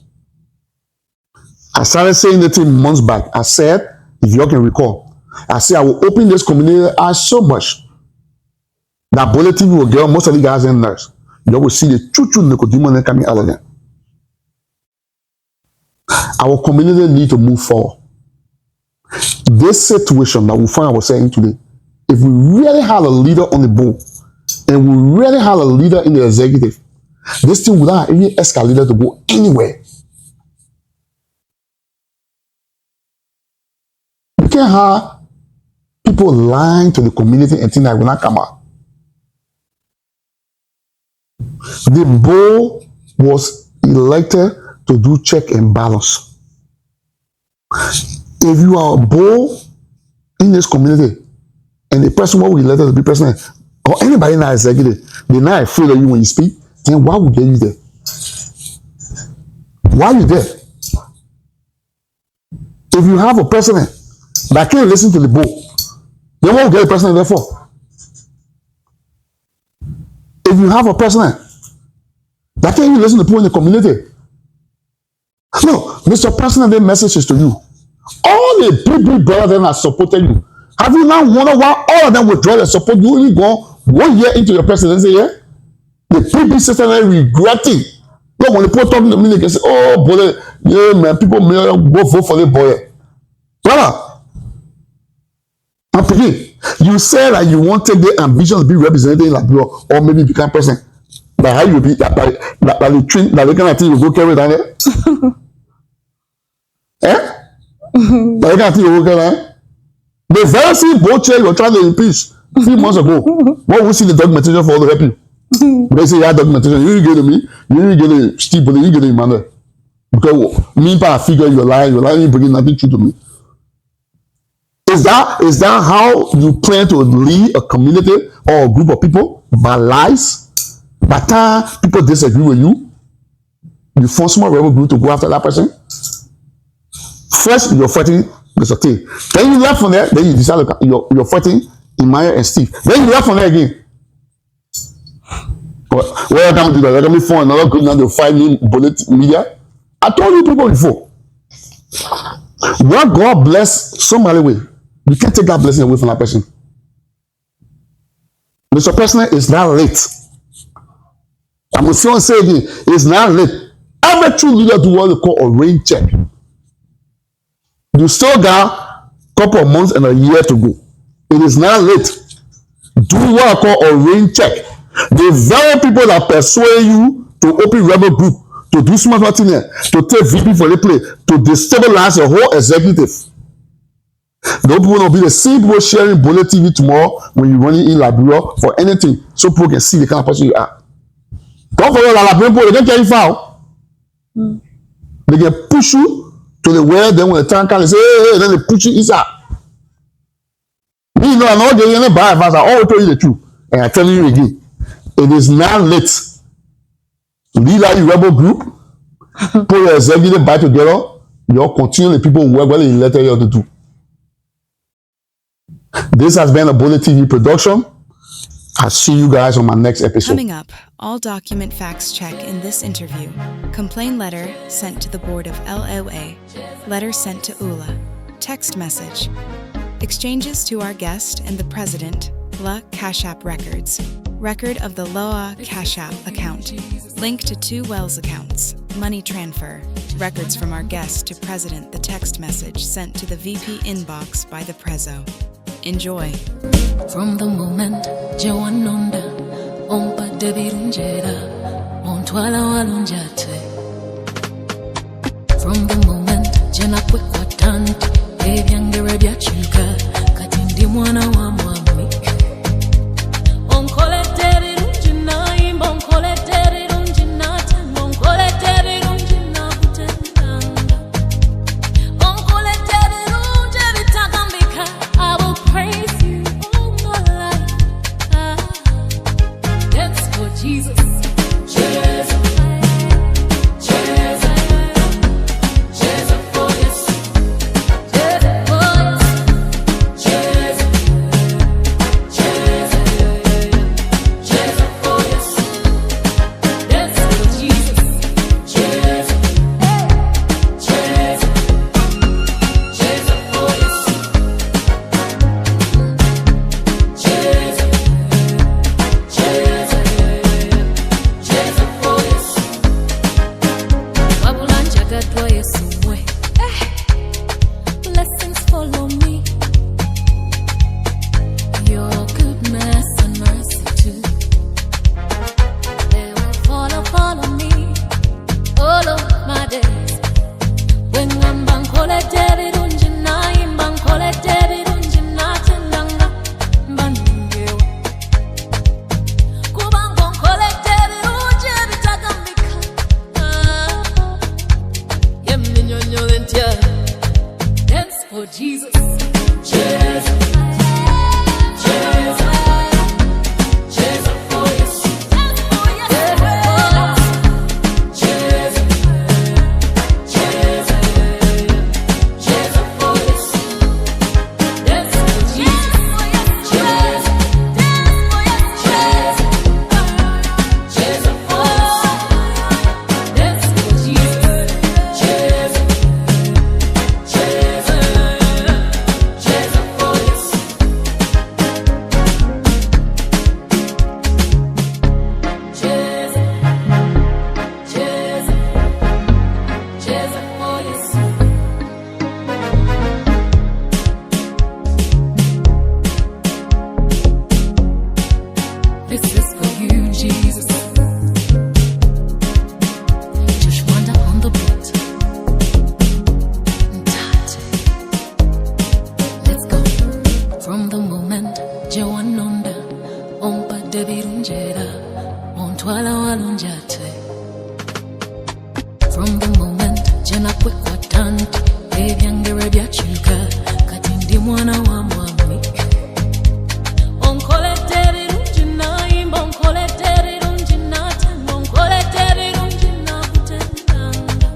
I started saying the thing months back. I said, if you all can recall, I said I will open this community eyes so much that Bollitv will get most of the guys in nurse. You will see the choo-choo Nicodemus coming out of them. Our community need to move forward. This situation that we find ourselves in today, if we really had a leader on the board and we really had a leader in the executive, this thing would not even escalate to go anywhere. You can't have people lying to the community and think that will not come out. The board was elected to do check and balance. If you are a board in this community and the person who was elected to be president or anybody in that executive, they're not afraid of you when you speak, then why would they get you there? Why are you there? If you have a president that can't listen to the board, then what will get the president there for? If you have a president that can't even listen to people in the community, no, Mr. President, their message is to you. All the big brothers that supported you, have you now wondered why all of them withdraw their support? You only go 1 year into your presidency, yeah? The PB system are regretting. Look, when the people talking to me, they can say, oh, boy, yeah, man, people may go vote for the boy. Voilà. I'm picking. You said that you want to take the ambition to be represented in Liberia or maybe become president. But how you be that the kind of thing you go carry down there? Eh? But you can't think you go carry down. The very same boat chair you're trying to impeach 3 months ago. What we see the documentation for all the help you? They say you have documentation. You didn't get to me. You didn't get to Steve, but you didn't get to Emmanuel. Because me, I figure you're lying, you bringing nothing true to me. Is that how you plan to lead a community or a group of people? By lies? By the time people disagree with you, you form small rebel group to go after that person. First, you're fighting Mr. T. Then you left from there, then you decide you're fighting Emmanuel and Steve. Then you left from there again. What are you going to do that? You're going to form another group now to fight me, Bollitv media? I told you people before. What God bless somebody with, you can't take that blessing away from that person. Mr. President, it's not late. I'm going to say again, it's not late. Every true leader do what they call a rain check. You still got a couple of months and a year to go. It is not late. Do what I call a rain check. The very people that persuade you to open rebel group, to do smart thing, to take VP for the play, to destabilize the whole executive. Those people will be the same people sharing Bollietv tomorrow when you're running in Liberia for anything, so people can see the kind of person you are. Don't forget that Liberian people, they can carry foul. They can push you to the well, then when the time comes, they say, hey, then they push you inside. Me, no, I'm not getting any bad advice. I always tell you the truth. And I tell you again, it is not late. Lead out your rebel group, put your executive back together, you'll continue the people who work well in letter you to do. This has been a Bollitv production. I'll see you guys on my next episode. Coming up, all document facts check in this interview. Complaint letter sent to the board of LOA. Letter sent to ULA. Text message. Exchanges to our guest and the president. La Cash App records. Record of the LOA Cash App account. Link to 2 Wells accounts. Money transfer. Records from our guest to president. The text message sent to the VP inbox by the Prezzo. Enjoy. From the moment Jawanonda Ompa Debirunjera Montwala Walunjate. From the moment Jena Kwekwatant Ebyangere Byachuka Katindi mwana wa mwami Onkole teri runjina imba Onkole teri runjina tanga Onkole teri runjina kutendanga Onkole teri runjina vitagambika I will praise you all my life. Dance for Jesus. Jesus. njagadwa Yesu mwe. Blessings follow me. Your goodness and mercy too. They will follow me all of my days. When I'm bankole David unjina imbankole David unjina tendanga mbangewa. Kubangonkole David unje bitagambika. Yemnyonyo lentia. Dance for Jesus. Jesus. This is for you, Jesus. Just wander on the beat. Let's go. From the moment Jewanonda Ompa Debirunjera Ontwala Walunjate. From the moment Jena Kwekwatanti Ebyangere Byachuka Katindi mwana wa mwami. Onkole Derirunjina imba onkole Derirunjina tena onkole Derirunjina kutendanga.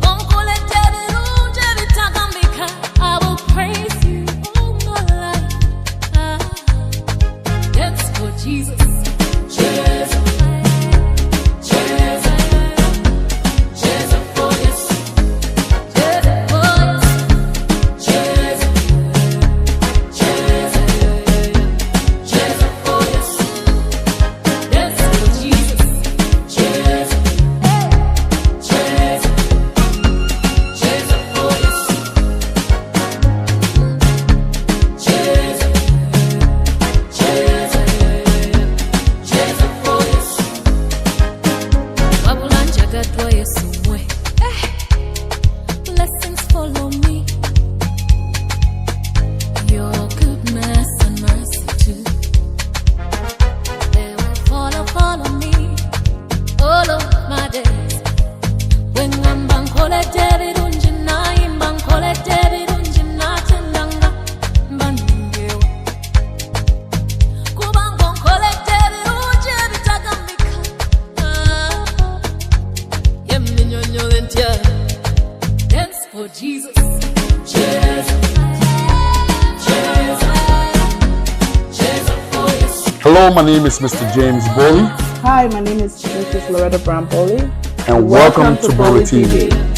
Onkole Derirunje bitagambika. I will praise you all my life. Dance for Jesus. Jesus. Blessings follow me. Your goodness and mercy too. They will follow me all of my days. When I'm bankole David unjina imbankole David unjina tendanga mbangewa. Kubangonkole David unje bitagambika. Yemnyonyo lentia. Dance for Jesus. Hello, my name is Mr. James Bollietv, Hi, my name is Mrs. Loretta Brown Bollitt. and welcome to Bollitv.